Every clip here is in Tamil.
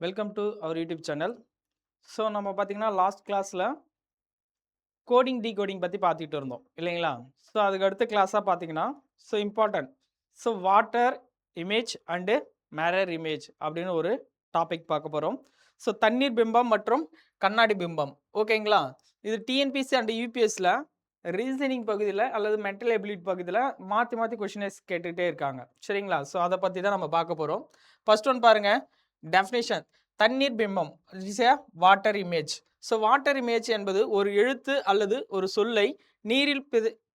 Welcome to our YouTube channel. So நம்ம பார்த்தீங்கன்னா லாஸ்ட் கிளாஸில் கோடிங் டீகோடிங் பற்றி பார்த்துட்டு இருந்தோம் இல்லைங்களா? ஸோ அதுக்கு அடுத்த கிளாஸாக பார்த்தீங்கன்னா important water image and மேரர் image அப்படின்னு ஒரு டாபிக் பார்க்க போகிறோம். ஸோ தண்ணீர் பிம்பம் மற்றும் கண்ணாடி பிம்பம், ஓகேங்களா? இது டிஎன்பிசி அண்ட் யூபிஎஸ்சில் ரீசனிங் பகுதியில் அல்லது மென்டல் எபிலிட்டி பகுதியில் மாற்றி மாற்றி கொஷின்ஸ் கேட்டுக்கிட்டே இருக்காங்க, சரிங்களா? ஸோ அதை பற்றி தான் நம்ம பார்க்க போகிறோம். ஃபர்ஸ்ட் ஒன் பாருங்கள், டெஃபினிஷன். தண்ணீர் பிம்பம் is a water image. So water image என்பது ஒரு எழுத்து அல்லது ஒரு சொல்லை நீரில்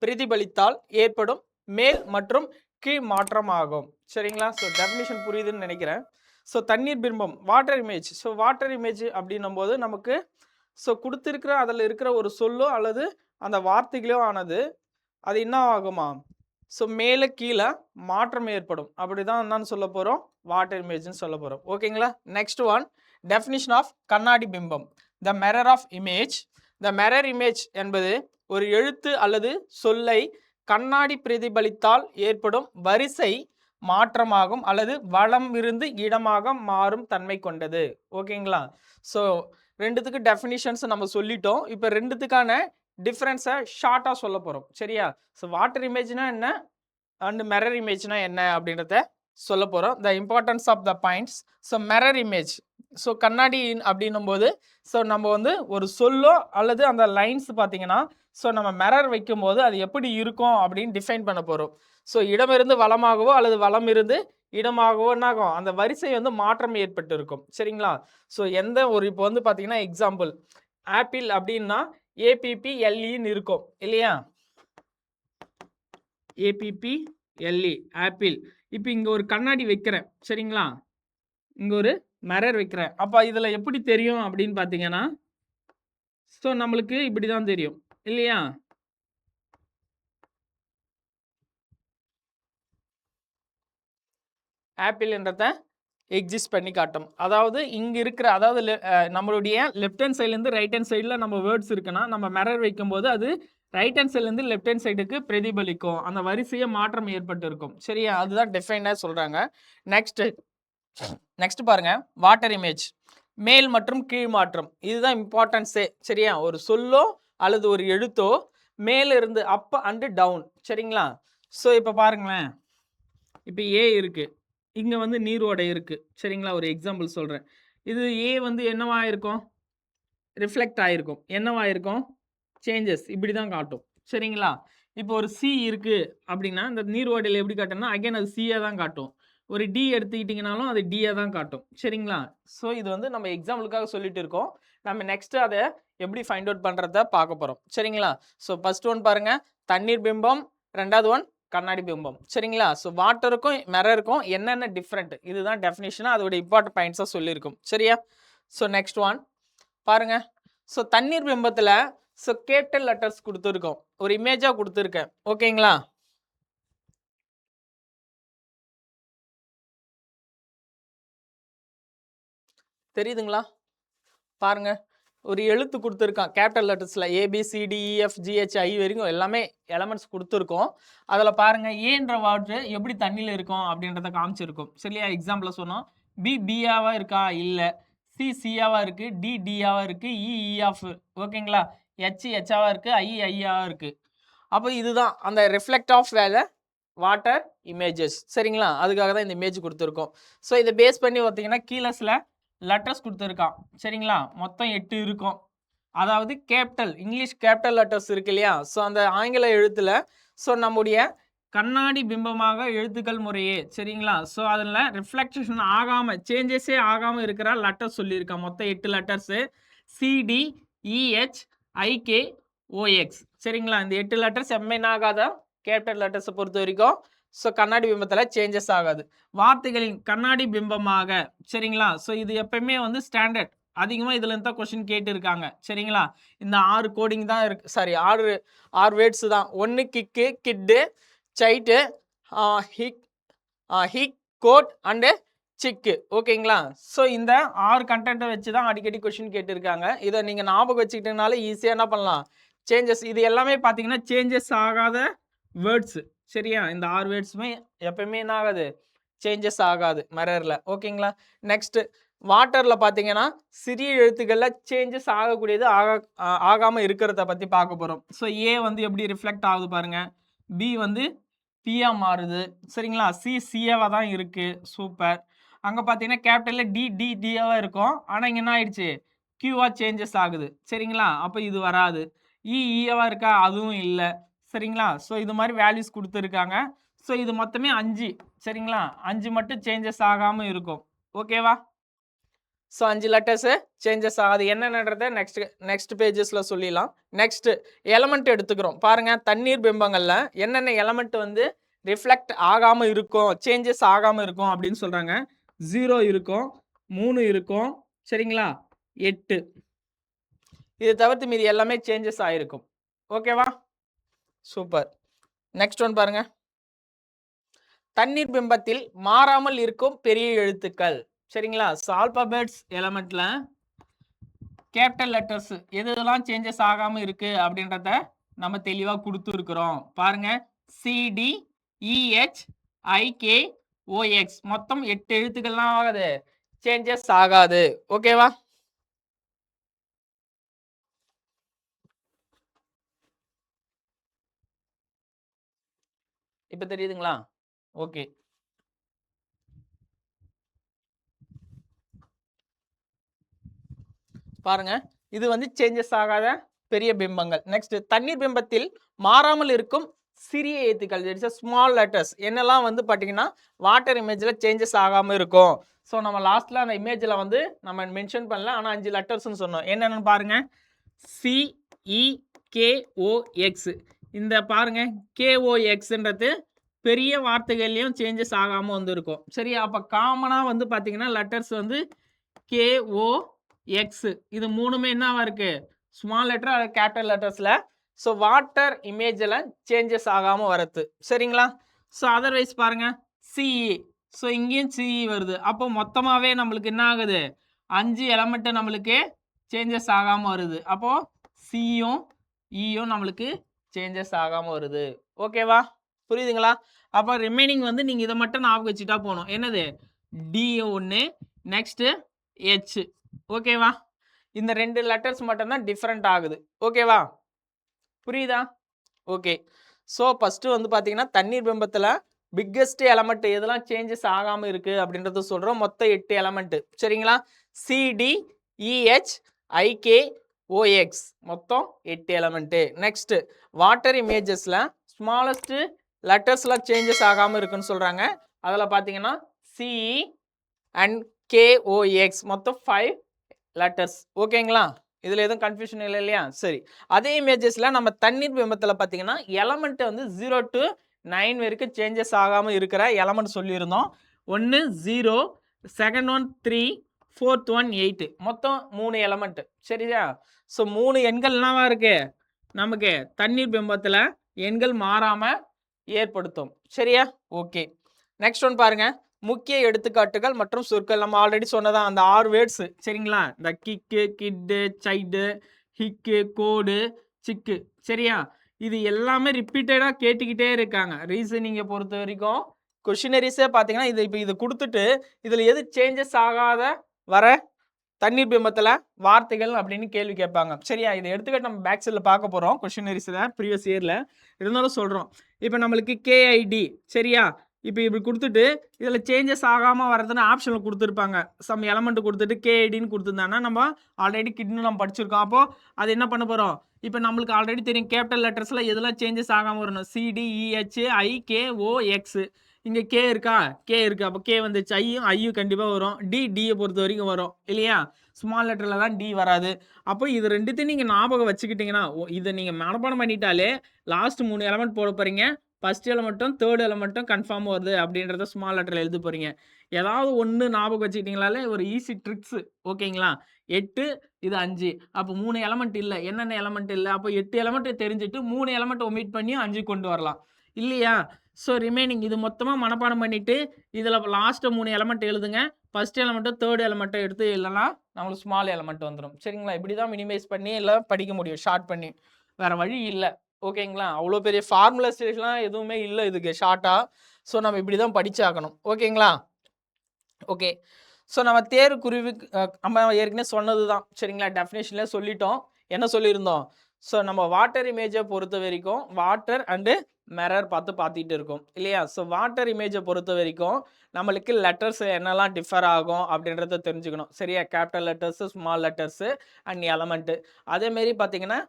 பிரதிபலித்தால் ஏற்படும் மேல் மற்றும் கீழ் மாற்றம் ஆகும், சரிங்களா? ஸோ டெஃபினிஷன் புரியுதுன்னு நினைக்கிறேன். ஸோ தண்ணீர் பிம்பம் water image. So water image அப்படின்னும் போது நமக்கு கொடுத்துருக்கிற அதில் இருக்கிற ஒரு சொல்லோ அல்லது அந்த வார்த்தைகளோ ஆனது அது என்ன ஆகுமா? மேலே கீழே மாற்றம் ஏற்படும். அப்படி தான் என்னன்னு சொல்ல போகிறோம், வாட்டர் இமேஜ்னு சொல்ல போகிறோம், ஓகேங்களா? நெக்ஸ்ட் ஒன், டெஃபினிஷன் ஆஃப் கண்ணாடி பிம்பம். The mirror of image. The mirror image என்பது ஒரு எழுத்து அல்லது சொல்லை கண்ணாடி பிரதிபலித்தால் ஏற்படும் வரிசை மாற்றமாகும் அல்லது வலம் இருந்து இடமாக மாறும் தன்மை கொண்டது, ஓகேங்களா? ஸோ ரெண்டுத்துக்கு டெஃபினிஷன்ஸ் நம்ம சொல்லிட்டோம். இப்போ ரெண்டுத்துக்கான டிஃப்ரென்ஸை ஷார்ட்டாக சொல்ல போகிறோம், சரியா? ஸோ வாட்டர் இமேஜ்னா என்ன அண்ட் மிரர் இமேஜ்னா என்ன அப்படின்றத சொல்ல போகிறோம். The importance of the points. So mirror image, கண்ணாடி அப்படின்னும் போது நம்ம ஒரு சொல்லோ அல்லது அந்த லைன்ஸ் பார்த்தீங்கன்னா நம்ம மிரர் வைக்கும்போது அது எப்படி இருக்கும் அப்படின்னு டிஃபைன் பண்ண போகிறோம். இடமிருந்து வலமாகவோ அல்லது வலம் இருந்து இடமாகவோ என்னாகும், அந்த வரிசை மாற்றம் ஏற்பட்டு இருக்கும், சரிங்களா? எந்த ஒரு இப்போ பார்த்தீங்கன்னா எக்ஸாம்பிள் ஆப்பிள் அப்படின்னா ஏபிபிஎல்இன்னு இருக்கும் இல்லையா? ஏபிபிஎல்இ ஆப்பிள். இப்போ இங்கே ஒரு கண்ணாடி வைக்கிறேன், சரிங்களா? இங்கே ஒரு மிரர் வைக்கிறேன். அப்போ இதில் எப்படி தெரியும் அப்படின்னு பார்த்தீங்கன்னா நம்மளுக்கு இப்படி தான் தெரியும் இல்லையா? ஆப்பிள் என்றதை எக்ஸிஸ்ட் பண்ணி காட்டும். அதாவது இங்கே இருக்கிற நம்மளுடைய லெஃப்ட் ஹேண்ட் சைட்லேருந்து ரைட் ஹேண்ட் சைடில் நம்ம வேர்ட்ஸ் இருக்குன்னா நம்ம மிரர் வைக்கும்போது அது ரைட் ஹேண்ட் சைட்லேருந்து லெஃப்ட் ஹேண்ட் சைடுக்கு பிரதிபலிக்கும், அந்த வரிசையை மாற்றம் ஏற்பட்டு இருக்கும், சரியா? அதுதான் டிஃபைனாக சொல்கிறாங்க. நெக்ஸ்ட் பாருங்க, வாட்டர் இமேஜ். மேல் மற்றும் கீழ் மாற்றம், இதுதான் இம்பார்ட்டன்ஸே, சரியா? ஒரு சொல்லோ அல்லது ஒரு எழுத்தோ மேல இருந்து அப் அண்டு டவுன், சரிங்களா? இப்போ பாருங்களேன், இப்போ ஏ இருக்கு, இங்கே நீரோடை இருக்கு, சரிங்களா? ஒரு எக்ஸாம்பிள் சொல்கிறேன். இது ஏ என்னவா இருக்கும், ரிஃப்ளெக்ட் ஆகிருக்கும். என்னவா இருக்கும், சேஞ்சஸ் இப்படி தான் காட்டும், சரிங்களா? இப்போ ஒரு சி இருக்கு அப்படின்னா இந்த நீரோடையில் எப்படி காட்டும்னா அகைன் அது சியாக தான் காட்டும். ஒரு டி எடுத்துக்கிட்டிங்கனாலும் அது டியாக தான் காட்டும், சரிங்களா? இது நம்ம எக்ஸாம்பிளுக்காக சொல்லிட்டு இருக்கோம். நம்ம நெக்ஸ்ட் அதை எப்படி ஃபைண்ட் அவுட் பண்ணுறத பார்க்க போகிறோம், சரிங்களா? ஃபர்ஸ்ட் ஒன் பாருங்க, தண்ணீர் பிம்பம். ரெண்டாவது ஒன் கண்ணாடி பிம்பம், சரிங்களா? வாட்டருக்கும் மிரருக்கும் என்னென்ன டிஃப்ரெண்ட், இதுதான் டெஃபினிஷனாக அதோட இம்பார்ட்டன்ட் பாயிண்ட்ஸாக சொல்லியிருக்கும், சரியா? நெக்ஸ்ட் ஒன் பாருங்க. தண்ணீர் பிம்பத்தில் கேபிட்டல் லெட்டர்ஸ் கொடுத்துருக்கோம், ஒரு இமேஜாக கொடுத்துருக்கேன், ஓகேங்களா? தெரியுதுங்களா? பாருங்க, ஒரு எழுத்து கொடுத்துருக்கான் கேபிட்டல் லெட்டர்ஸில் ABCDEFGHI வரைக்கும் எல்லாமே எலமெண்ட்ஸ் கொடுத்துருக்கோம். அதில் பாருங்கள், ஏன்ற வாட்ரு எப்படி தண்ணியில் இருக்கும் அப்படின்றத காமிச்சிருக்கும், சரியா? எக்ஸாம்பிளில் சொன்னோம், பி பிஆவாக இருக்கா, இல்லை. சி சியாவாக இருக்குது, டி டியாவாக இருக்குது, இ ஆஃப், ஓகேங்களா? ஹெச் ஹெச்சாவாக இருக்குது, ஐ ஐயாவாக இருக்குது. அப்போ இதுதான் அந்த ரிஃப்ளெக்ட் ஆஃப் வேலை வாட்டர் இமேஜஸ், சரிங்களா? அதுக்காக தான் இந்த இமேஜ் கொடுத்துருக்கோம். இதை பேஸ் பண்ணி பார்த்தீங்கன்னா கீழே சில லெட்டர்ஸ் கொடுத்துருக்கான், சரிங்களா? மொத்தம் 8 இருக்கும். அதாவது கேபிட்டல் இங்கிலீஷ் கேபிட்டல் லெட்டர்ஸ் இருக்கு இல்லையா? அந்த ஆங்கில எழுத்தில் நம்முடைய கண்ணாடி பிம்பமாக எழுத்துக்கள் முறையே, சரிங்களா? அதில் ரிஃப்ளெக்ஷன் ஆகாமல் சேஞ்சஸே ஆகாமல் இருக்கிற லெட்டர்ஸ் சொல்லியிருக்கான். மொத்தம் 8 லெட்டர்ஸு, CDEHIKOX, சரிங்களா? இந்த 8 லெட்டர்ஸ் எம்என் ஆகாத கேபிட்டல் லெட்டர்ஸை பொறுத்த வரைக்கும் கண்ணாடி பிம்பத்தில் சேஞ்சஸ் ஆகாது. வார்த்தைகளின் கண்ணாடி பிம்பமாக, சரிங்களா? இது எப்பயுமே ஸ்டாண்டர்ட். அதிகமாக இதுல இருந்தால் கொஸ்டின் கேட்டுருக்காங்க, சரிங்களா? இந்த 6 கோடிங் தான் இருக்கு, சாரி 6 வேர்ட்ஸ் தான். 1 kick, kit, side, hick, code and chick, ஓகேங்களா? இந்த 6 கண்டென்ட்டை வச்சு தான் அடிக்கடி கொஸ்டின் கேட்டுருக்காங்க. இதை நீங்கள் ஞாபகம் வச்சுக்கிட்டனால ஈஸியாக என்ன பண்ணலாம், சேஞ்சஸ். இது எல்லாமே பார்த்தீங்கன்னா சேஞ்சஸ் ஆகாத வேர்ட்ஸு, சரியா? இந்த 6 வேர்ட்ஸுமே எப்பயுமே என்ன ஆகாது, சேஞ்சஸ் ஆகாது மிரரில், ஓகேங்களா? நெக்ஸ்ட்டு வாட்டரில் பார்த்தீங்கன்னா சிறிய எழுத்துக்களில் சேஞ்சஸ் ஆகக்கூடியது ஆகாமல் இருக்கிறத பற்றி பார்க்க போகிறோம். ஸோ ஏ வந்து எப்படி ரிஃப்ளெக்ட் ஆகுது பாருங்கள், பி வந்து பியாக மாறுது சரிங்களா, சி சிஏவாக தான் இருக்குது. சூப்பர். அங்கே பார்த்தீங்கன்னா கேபிட்டலில் டி டியாக இருக்கும், ஆனால் இங்கே என்ன ஆயிடுச்சு கியூவாக சேஞ்சஸ் ஆகுது சரிங்களா, அப்போ இது வராது. ஈஏவாக இருக்கா, அதுவும் இல்லை சரிங்களா. ஸோ இது மாதிரி வேல்யூஸ் கொடுத்துருக்காங்க. ஸோ இது மொத்தமே 5 சரிங்களா, 5 மட்டும் சேஞ்சஸ் ஆகாமல் இருக்கும். ஓகேவா. ஸோ 5 லெட்டர்ஸு சேஞ்சஸ் ஆகாது. என்னென்னன்றதை நெக்ஸ்ட் பேஜஸில் சொல்லிடலாம். நெக்ஸ்ட்டு எலமெண்ட் எடுத்துக்கிறோம் பாருங்கள். தண்ணீர் பிம்பங்களில் என்னென்ன எலமெண்ட் வந்து ரிஃப்ளெக்ட் ஆகாமல் இருக்கும், சேஞ்சஸ் ஆகாமல் இருக்கும் அப்படின்னு சொல்கிறாங்க. 0 இருக்கும், 3 இருக்கும் சரிங்களா, 8. இது தவிர்த்து மீதி எல்லாமே சேஞ்சஸ் ஆகிருக்கும். ஓகேவா. சூப்பர். நெக்ஸ்ட் ஒன் பாருங்கள். தண்ணீர் பிம்பத்தில் மாறாமல் இருக்கும் பெரிய எழுத்துக்கள் சரிங்களா. ஆல்பாபெட்ஸ் எலமெண்ட்ல கேபிட்டல் லெட்டர்ஸ் எதெல்லாம் சேஞ்சஸ் ஆகாமல் இருக்கு அப்படின்றத நம்ம தெளிவாக கொடுத்துருக்குறோம் பாருங்க. CDEHIKOX மொத்தம் 8 எழுத்துக்கள்லாம் ஆகாது, சேஞ்சஸ் ஆகாது. ஓகேவா. இப்போ தெரியுதுங்களா. ஓகே. பாருங்க, இது வந்து சேஞ்சஸ் ஆகாத பெரிய பிம்பங்கள். நெக்ஸ்ட் தண்ணீர் பிம்பத்தில் மாறாமல் இருக்கும் சிறிய எழுத்துக்கள், ஸ்மால் லெட்டர்ஸ் என்னெல்லாம் வந்து பார்த்தீங்கன்னா வாட்டர் இமேஜில் சேஞ்சஸ் ஆகாமல் இருக்கும். ஸோ நம்ம லாஸ்ட்டில் அந்த இமேஜில் வந்து நம்ம மென்ஷன் பண்ணல, ஆனால் 5 லெட்டர்ஸ்னு சொன்னோம். என்னென்னு பாருங்க. CEKOX. இந்த பாருங்க KOXன்றது பெரிய வார்த்தைகள்லையும் சேஞ்சஸ் ஆகாமல் வந்து இருக்கும் சரி. அப்போ காமனாக வந்து பார்த்தீங்கன்னா லெட்டர்ஸ் வந்து KOX இது மூணுமே என்னவா இருக்கு, ஸ்மால் லெட்டர் அது கேபிட்டல் லெட்டர்ஸில். ஸோ வாட்டர் இமேஜில் சேஞ்சஸ் ஆகாமல் வரது சரிங்களா. ஸோ அதர்வைஸ் பாருங்க CE. ஸோ இங்கேயும் CE வருது. அப்போ மொத்தமாகவே நம்மளுக்கு என்ன ஆகுது, 5 எலமெண்ட்டு நம்மளுக்கு சேஞ்சஸ் ஆகாமல் வருது. அப்போது சியும் ஈயும் நம்மளுக்கு சேஞ்சஸ் ஆகாமல் வருது. ஓகேவா, புரியுதுங்களா. அப்போ ரிமைனிங் வந்து நீங்கள் இதை மட்டும் ஞாபகம் வச்சுட்டா போகணும். என்னது, டி ஒன்று, நெக்ஸ்ட்டு H. ஓகேவா. இந்த 2 லெட்டர்ஸ் மட்டும்தான் டிஃப்ரெண்ட் ஆகுது. ஓகேவா, புரியுதா. ஓகே. ஸோ ஃபஸ்ட்டு வந்து பார்த்தீங்கன்னா தண்ணீர் பிம்பத்தில் பிக்கெஸ்ட் எலமெண்ட் எதெல்லாம் சேஞ்சஸ் ஆகாமல் இருக்குது அப்படின்றத சொல்கிறோம். மொத்தம் 8 எலமெண்ட்டு சரிங்களா. CDEHIKOX மொத்தம் 8 எலமெண்ட்டு. நெக்ஸ்ட்டு வாட்டர் இமேஜஸில் ஸ்மாலஸ்ட்டு லெட்டர்ஸ்லாம் சேஞ்சஸ் ஆகாமல் இருக்குன்னு சொல்கிறாங்க. அதில் பார்த்தீங்கன்னா CE அண்ட் KOX மொத்தம் 5 லெட்டர்ஸ். ஓகேங்களா, இதில் எதுவும் கன்ஃபியூஷன் இல்லை இல்லையா. சரி, அதே இமேஜஸில் நம்ம தண்ணீர் பிம்பத்தில் பார்த்தீங்கன்னா எலமெண்ட்டு வந்து 0 to 9 வரைக்கும் சேஞ்சஸ் ஆகாமல் இருக்கிற எலமெண்ட் சொல்லியிருந்தோம். 1 0, செகண்ட் ஒன் 3, ஃபோர்த் ஒன் 8, மொத்தம் 3 எலமெண்ட்டு சரியா. ஸோ 3 எண்கள் என்னவா இருக்கு நமக்கு தண்ணீர் பிம்பத்தில் எண்கள் மாறாமல் ஏற்படுத்தும் சரியா. ஓகே. நெக்ஸ்ட் ஒன் பாருங்க, முக்கிய எடுத்துக்காட்டுகள் மற்றும் சொற்கள். நம்ம ஆல்ரெடி சொன்னதான் அந்த 6 வேர்ட்ஸ் சரிங்களா. இந்த கிக்கு, கிட்டு, சைடு, ஹிக்கு, கோடு, சிக்கு சரியா. இது எல்லாமே ரிப்பீட்டடாக கேட்டுக்கிட்டே இருக்காங்க. ரீசனிங்கை பொறுத்த வரைக்கும் கொஷினரிஸே பார்த்தீங்கன்னா இப்போ இது கொடுத்துட்டு இதில் எது சேஞ்சஸ் ஆகாத வர தண்ணீர் பிம்பத்தில் வார்த்தைகள் அப்படின்னு கேள்வி கேட்பாங்க சரியா. இதை எடுத்துக்கிட்டு நம்ம பேக் சைடில் பார்க்க போகிறோம் கொஷினரிஸில் ப்ரீவியஸ் இயரில். இருந்தாலும் சொல்கிறோம். இப்போ நம்மளுக்கு KID சரியா. இப்போ இப்படி கொடுத்துட்டு இதில் சேஞ்சஸ் ஆகாமல் வரதுன்னு ஆப்ஷனில் கொடுத்துருப்பாங்க. சம் எலமெண்ட் கொடுத்துட்டு KIDன்னு கொடுத்துருந்தாங்கன்னா நம்ம ஆல்ரெடி கிட்னு நம்ம படிச்சிருக்கோம். அப்போது அது என்ன பண்ண போகிறோம், இப்போ நம்மளுக்கு ஆல்ரெடி தெரியும் கேபிட்டல் லெட்டர்ஸில் எதெல்லாம் சேஞ்சஸ் ஆகாமல் வரணும். CDEHIKOX. இங்கே K இருக்கா, K இருக்குது. அப்போ K வந்துச்சு. ஐயும் கண்டிப்பாக வரும். டியை பொறுத்த வரைக்கும் வரும் இல்லையா. ஸ்மால் லெட்டரில் தான் டி வராது. அப்போ இது ரெண்டுத்தையும் நீங்கள் ஞாபகம் வச்சுக்கிட்டிங்கன்னா இதை நீங்கள் மனப்பாடம் பண்ணிட்டாலே லாஸ்ட் 3 எலமெண்ட் போட போகிறீங்க. ஃபஸ்ட் எலமெண்ட்டும் தேர்ட் எலமெண்ட்டும் கன்ஃபார்ம் வருது அப்படின்றத ஸ்மால் லெட்டரில் எழுத போகிறீங்க. ஏதாவது ஒன்று ஞாபகம் வச்சுக்கிட்டிங்களாலே ஒரு ஈஸி ட்ரிக்ஸு. ஓகேங்களா. 8 இது 5, அப்போ 3 எலமெண்ட் இல்லை. என்னென்ன எலமெண்ட் இல்லை, அப்போ 8 எலமெண்ட் தெரிஞ்சுட்டு 3 எலமெண்ட் ஒமிட் பண்ணி 5 கொண்டு வரலாம் இல்லையா. ஸோ ரிமைனிங் இது மொத்தமாக மனப்பாடம் பண்ணிவிட்டு இதில் லாஸ்ட்டு 3 எலமெண்ட் எழுதுங்க. ஃபஸ்ட் எலமெண்ட்டும் தேர்ட் எலமெண்ட்டும் எடுத்து இல்லைனா நம்மளுக்கு ஸ்மால் எலமெண்ட் வந்துடும் சரிங்களா. இப்படி தான் மினிமைஸ் பண்ணி எல்லாம் படிக்க முடியும், ஷார்ட் பண்ணி. வேறு வழி இல்லை. ஓகேங்களா. அவ்வளோ பெரிய ஃபார்முலாஸ்லாம் எதுவுமே இல்லை இதுக்கு ஷார்ட்டாக. ஸோ நம்ம இப்படி தான் படிச்சாகணும். ஓகேங்களா. ஓகே. ஸோ நம்ம தேர்வுக்குருவி நம்ம ஏற்கனவே சொன்னது தான் சரிங்களா, டெஃபினேஷன்லேயே சொல்லிட்டோம். என்ன சொல்லியிருந்தோம்? ஸோ நம்ம வாட்டர் இமேஜை பொறுத்த வரைக்கும் வாட்டர் அண்டு மிரர் பார்த்துட்டு இருக்கோம் இல்லையா? ஸோ வாட்டர் இமேஜை பொறுத்த வரைக்கும் நம்மளுக்கு லெட்டர்ஸ் என்னெல்லாம் டிஃபர் ஆகும் அப்படின்றத தெரிஞ்சுக்கணும் சரியா? Capital letters, small letters and element. அதேமாரி பார்த்தீங்கன்னா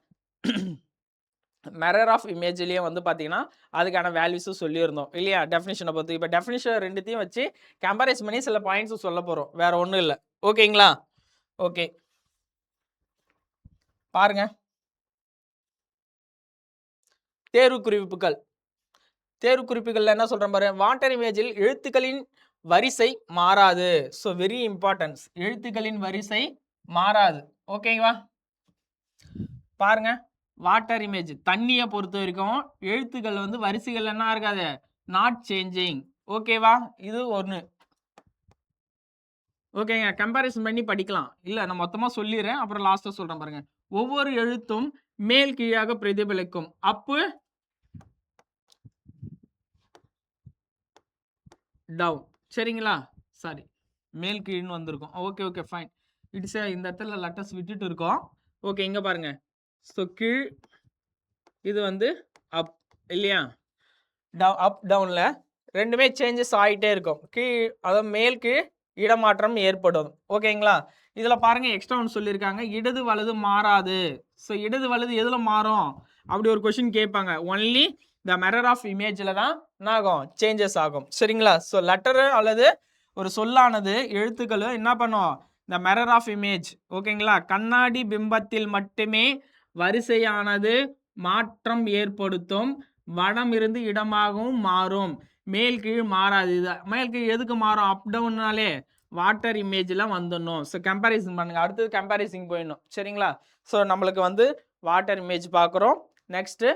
மிரர் ஆஃப் இமேஜ்லேயே வந்து பார்த்தீங்கன்னா அதுக்கான வேல்யூஸும் சொல்லியிருந்தோம் இல்லையா? டெஃபினிஷனை பொறுத்து. இப்போ டெஃபினிஷன் ரெண்டுத்தையும் வச்சு கம்பேரிஸ் பண்ணி சில பாயிண்ட்ஸும் சொல்ல போகிறோம், வேற ஒன்றும் இல்லை. ஓகேங்களா? ஓகே பாருங்க, தேர்வு குறிப்புகள். தேர்வு குறிப்புகள்ல என்ன சொல்றேன் பாரு, வாட்டர் இமேஜில் எழுத்துக்களின் வரிசை மாறாது. ஸோ வெரி இம்பார்ட்டன்ஸ், எழுத்துக்களின் வரிசை மாறாது. ஓகேவா? பாருங்க, வாட்டர் இமேஜ் தண்ணியை பொறுத்த வரைக்கும் எழுத்துக்கள் வந்து வரிசைகள் என்ன இருக்காது, நாட் சேஞ்சிங். ஓகேவா? இது ஒன்று. ஓகேங்க, கம்பேரிசன் பண்ணி படிக்கலாம். இல்லை நான் மொத்தமாக சொல்லிடுறேன், அப்புறம் லாஸ்ட்டாக சொல்கிறேன் பாருங்க. ஒவ்வொரு எழுத்தும் மேல் கீழாக பிரதிபலிக்கும். அப்பு டவுன் சரிங்களா? சாரி, மேல் கீழ்னு வந்திருக்கும். Okay okay fine. இட்ஸ் இந்த இடத்துல லெட்டர்ஸ் விட்டுட்டு இருக்கோம். ஓகே இங்கே பாருங்க. ஸோ கீழ், இது வந்து அப் இல்லையா? அப் டவுனில் ரெண்டுமே சேஞ்சஸ் ஆகிட்டே இருக்கும். கீழ் அதாவது மேல் கீழ் இடமாற்றம் ஏற்படும். ஓகேங்களா? இதில் பாருங்க எக்ஸ்ட்ரா ஒன்று சொல்லியிருக்காங்க, இடது வலது மாறாது. ஸோ இடது வலது எதில் மாறும் அப்படி ஒரு கொஷின் கேட்பாங்க. ஒன்லி த மிரர் ஆஃப் இமேஜில் தான் என்ன ஆகும், சேஞ்சஸ் ஆகும் சரிங்களா? ஸோ லெட்டரு அல்லது ஒரு சொல்லானது எழுத்துக்கள் என்ன பண்ணும், இந்த மிரர் ஆஃப் இமேஜ் ஓகேங்களா, கண்ணாடி பிம்பத்தில் மட்டுமே வரிசையானது மாற்றம் ஏற்படுத்தும், வடம் இருந்து இடமாகவும் மாறும், மேல் கீழ் மாறாது. இது மேல் கீழ் எதுக்கு மாறும், அப் டவுன்னாலே வாட்டர் இமேஜ்லாம் வந்துடணும். ஸோ கம்பேரிசன் பண்ணுங்க, அடுத்தது கம்பேரிசன் போயிடணும் சரிங்களா? ஸோ நம்மளுக்கு வந்து வாட்டர் இமேஜ் பார்க்குறோம், நெக்ஸ்ட்டு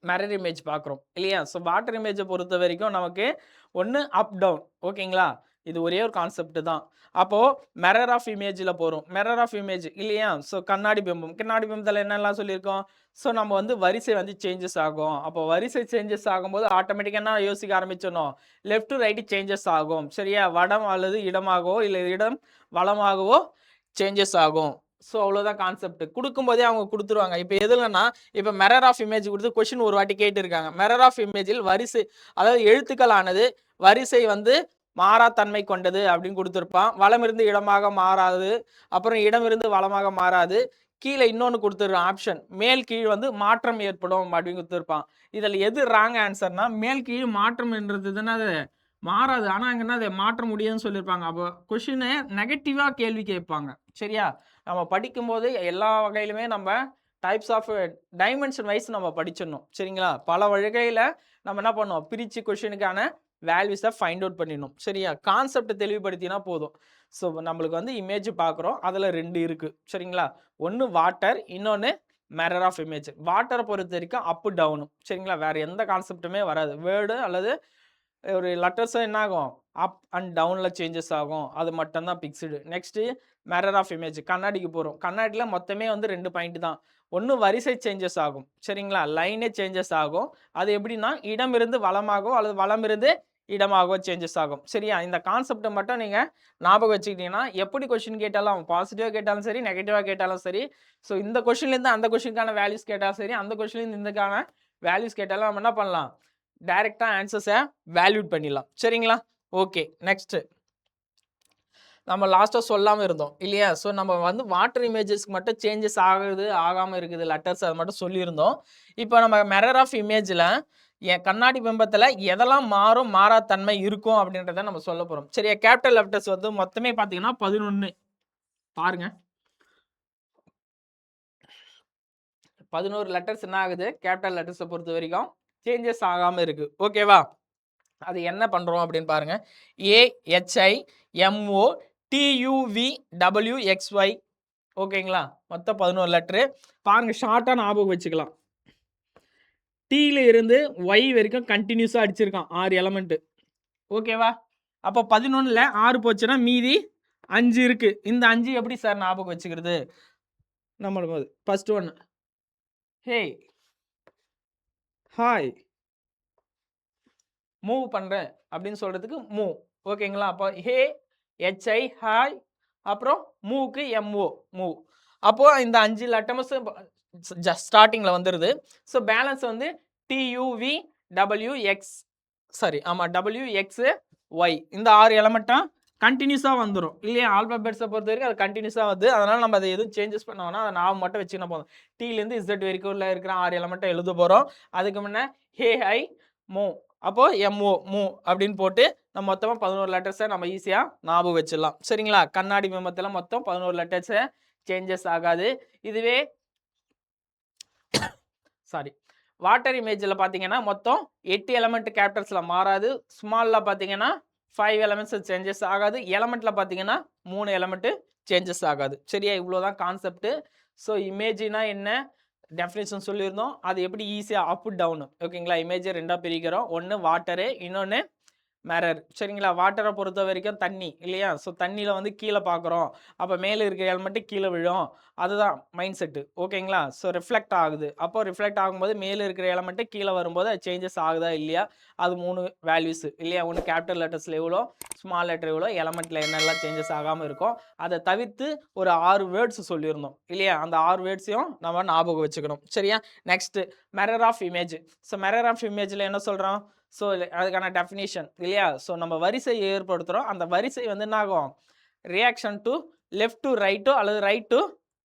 மிரர் இமேஜ் பார்க்குறோம் இல்லையா? ஸோ வாட்டர் இமேஜை பொறுத்த வரைக்கும் நமக்கு ஒன்று அப் டவுன். ஓகேங்களா? இது ஒரே ஒரு கான்செப்ட் தான். அப்போது மிரர் ஆஃப் இமேஜில் போகிறோம். மிரர் ஆஃப் இமேஜ் இல்லையா? ஸோ கண்ணாடி பிம்பம், கண்ணாடி பிம்பத்தில் என்னெல்லாம் சொல்லியிருக்கோம்? ஸோ நம்ம வந்து வரிசை வந்து சேஞ்சஸ் ஆகும். அப்போ வரிசை சேஞ்சஸ் ஆகும்போது ஆட்டோமேட்டிக்காக என்ன யோசிக்க ஆரம்பிச்சிடணும், லெஃப்ட் டு ரைட்டு சேஞ்சஸ் ஆகும் சரியா? வடம் அல்லது இடமாகவோ இல்லை இடம் வளமாகவோ சேஞ்சஸ் ஆகும். ஸோ அவ்வளோதான் கான்செப்ட். கொடுக்கும்போதே அவங்க கொடுத்துருவாங்க. இப்போ எதுலன்னா, இப்போ மிரர் ஆஃப் இமேஜ் கொடுத்து கொஷின் ஒரு வாட்டி கேட்டிருக்காங்க. மிரர் ஆஃப் இமேஜில் வரிசை அதாவது எழுத்துக்களானது வரிசை வந்து மாறாத்தன்மை கொண்டது அப்படின்னு கொடுத்துருப்பான். வலமிருந்து இடமாக மாறாது, அப்புறம் இடமிருந்து வலமாக மாறாது. கீழே இன்னொன்று கொடுத்துருக்கான் ஆப்ஷன், மேல் கீழ் வந்து மாற்றம் ஏற்படும் அப்படின்னு கொடுத்துருப்பான். இதில் எது ராங் ஆன்சர்னா, மேல் கீழ் மாற்றம் என்றது தானே அது மாறாது, ஆனால் அங்கே என்ன அதை மாற்ற முடியுதுன்னு சொல்லியிருப்பாங்க. அப்போ கொஷினை நெகட்டிவாக கேள்வி கேட்பாங்க சரியா? நம்ம படிக்கும்போது எல்லா வகையிலுமே நம்ம டைப்ஸ் ஆஃப் டைமென்ஷன் வைஸ் நம்ம படிச்சிடணும் சரிங்களா? பல வகையில் நம்ம என்ன பண்ணோம், பிரித்து கொஷினுக்கான வேல்யூஸை ஃபைண்ட் அவுட் பண்ணிடணும் சரியா? கான்செப்ட் தெளிவுபடுத்தினா போதும். ஸோ நம்மளுக்கு வந்து இமேஜ் பார்க்குறோம், அதில் ரெண்டு இருக்குது சரிங்களா? ஒன்று வாட்டர், இன்னொன்று மிரர் ஆஃப் இமேஜ். வாட்டரை பொறுத்த வரைக்கும் அப்பு டவுனு சரிங்களா? வேறு எந்த கான்செப்ட்டுமே வராது. வேர்டு அல்லது ஒரு லெட்டர்ஸும் என்ன ஆகும், அப் அண்ட் டவுனில் சேஞ்சஸ் ஆகும், அது மட்டும்தான் fixed. Next mirror of image, கண்ணாடிக்கு போகிறோம். கண்ணாடியில் மொத்தமே வந்து 2 பாயிண்ட் தான். ஒன்று வரிசை சேஞ்சஸ் ஆகும் சரிங்களா, லைனே சேஞ்சஸ் ஆகும். அது எப்படின்னா இடமிருந்து வலமாகவோ அல்லது வலமிருந்து இடமாகவோ சேஞ்சஸ் ஆகும் சரியா? இந்த கான்செப்டை மட்டும் நீங்கள் ஞாபகம் வச்சுக்கிட்டீங்கன்னா எப்படி கொஷின் கேட்டாலும், பாசிட்டிவாக கேட்டாலும் சரி, நெகட்டிவாக கேட்டாலும் சரி, ஸோ இந்த கொஷின்லேருந்து அந்த கொஷினுக்கான வேல்யூஸ் கேட்டாலும் சரி, அந்த கொஷின்லேருந்து இந்தக்கான வேல்யூஸ் கேட்டாலும் நம்ம என்ன பண்ணலாம், டைரெக்டாக ஆன்சர்ஸை வேல்யூட் பண்ணிடலாம் சரிங்களா? ஓகே நெக்ஸ்ட்டு நம்ம லாஸ்ட்டாக சொல்லாமல் இருந்தோம் இல்லையா? ஸோ நம்ம வந்து வாட்டர் இமேஜஸ்க்கு மட்டும் சேஞ்சஸ் ஆகுது ஆகாமல் இருக்குது லெட்டர்ஸ், அதை மட்டும் சொல்லியிருந்தோம். இப்போ நம்ம மிரர் ஆஃப் இமேஜில் என் கண்ணாடி பிம்பத்தில் எதெல்லாம் மாறும் மாறாத்தன்மை இருக்கும் அப்படின்றத நம்ம சொல்ல போகிறோம் சரியா? கேபிட்டல் லெட்டர்ஸ் வந்து மொத்தமே பார்த்தீங்கன்னா 11 பாருங்க, 11 லெட்டர்ஸ் என்ன ஆகுது, கேபிட்டல் லெட்டர்ஸை பொறுத்த வரைக்கும் சேஞ்சஸ் ஆகாமல் இருக்குது. ஓகேவா? அது என்ன பண்ணுறோம் அப்படின்னு பாருங்க, AHIMO TUVWXY ஓகேங்களா? மொத்தம் 11 லெட்ரு பாருங்க, ஷார்ட்டாக ஞாபகம் வச்சுக்கலாம். டீல இருந்து ஒய் வரைக்கும் கண்டினியூஸாக அடிச்சிருக்கான் 6 எலமெண்ட்டு. ஓகேவா? அப்போ 11ல் 6 போச்சுன்னா மீதி 5 இருக்கு. இந்த 5 எப்படி சார் ஞாபகம் வச்சுக்கிறது? நம்மளுக்கு first one hey hi move பண்ணுறேன் அப்படின்னு சொல்கிறதுக்கு மூவ். ஓகேங்களா? அப்போ ஹே ஹெச்ஐ ஹாய், அப்புறம் மூக்கு எம்ஓ மூவ். அப்போது இந்த 5 லெட்டர்ஸும் ஸ்டார்டிங்கில் வந்துடுது. ஸோ பேலன்ஸ் வந்து டியூவி டபிள்யூஎக்ஸ் டபிள்யூஎக்ஸு ஒய் இந்த 6 எலமெண்ட்டாக கண்டினியூஸாக வந்துடும் இல்லையா? ஆல்பாபெட்ஸை பொறுத்த வரைக்கும் அது கண்டினியூஸாக வருது. அதனால் நம்ம அதை எதுவும் சேஞ்சஸ் பண்ணோம்னா அதை நான் மட்டும் வச்சுக்கினா போதும். டீலேருந்து இசட் வரைக்கும் இருக்கிற 6 எலமெண்ட்டை எழுத போகிறோம். அதுக்கு முன்னே ஹேஐ மூ, அப்போது எம்ஓ மூ அப்படின்னு போட்டு நம்ம மொத்தமாக 11 லெட்டர்ஸை நம்ம ஈஸியாக ஞாபகம் வச்சிடலாம். சரிங்களா? கண்ணாடி பிம்பத்தில் மொத்தம் 11 லெட்டர்ஸை சேஞ்சஸ் ஆகாது. இதுவே வாட்டர் இமேஜில் பார்த்தீங்கன்னா மொத்தம் 8 எலமெண்ட் கேபிட்டல்ஸில் மாறாது. ஸ்மாலில் பார்த்தீங்கன்னா 5 எலமெண்ட்ஸ் சேஞ்சஸ் ஆகாது. எலமெண்ட்டில் பார்த்தீங்கன்னா 3 எலமெண்ட்டு சேஞ்சஸ் ஆகாது. சரியா? இவ்வளோதான் கான்செப்ட்டு. ஸோ இமேஜினா என்ன டெஃபினேஷன் சொல்லியிருந்தோம். அது எப்படி ஈஸியாக அப் டவுனு ஓகேங்களா? இமேஜை 2ஆக பிரிக்கிறோம். ஒன்று வாட்டரு, இன்னொன்று மிரர். சரிங்களா? வாட்டரை பொறுத்த வரைக்கும் தண்ணி இல்லையா? ஸோ தண்ணியில் வந்து கீழே பார்க்குறோம், அப்போ மேலே இருக்கிற எலமெண்ட்டு கீழே விழும். அதுதான் மைண்ட் செட்டு ஓகேங்களா? ஸோ ரிஃப்ளெக்ட் ஆகுது. அப்போ ரிஃப்ளெக்ட் ஆகும்போது மேலே இருக்கிற எலமெண்ட்டு கீழே வரும்போது அது சேஞ்சஸ் ஆகுதா இல்லையா? அது 3 வேல்யூஸு இல்லையா? ஒன்று கேபிட்டல் லெட்டர்ஸில் எவ்வளோ, ஸ்மால் லெட்டர் எவ்வளோ, எலமெண்ட்டில் என்னெல்லாம் சேஞ்சஸ் ஆகாமல் இருக்கும். அதை தவிர்த்து ஒரு 6 வேர்ட்ஸ் சொல்லியிருந்தோம் இல்லையா? அந்த 6 வேர்ட்ஸையும் நம்ம ஞாபகம் வச்சுக்கணும். சரியா? Next mirror of image. So mirror of இமேஜில் என்ன சொல்கிறோம்? ஸோ அதுக்கான டெஃபினிஷன் இல்லையா? ஸோ நம்ம வரிசை ஏற்படுத்துகிறோம். அந்த வரிசை வந்து என்ன ஆகும்? ரியாக்ஷன் டு லெஃப்ட் டு ரைட்டோ அல்லது ரைட் டு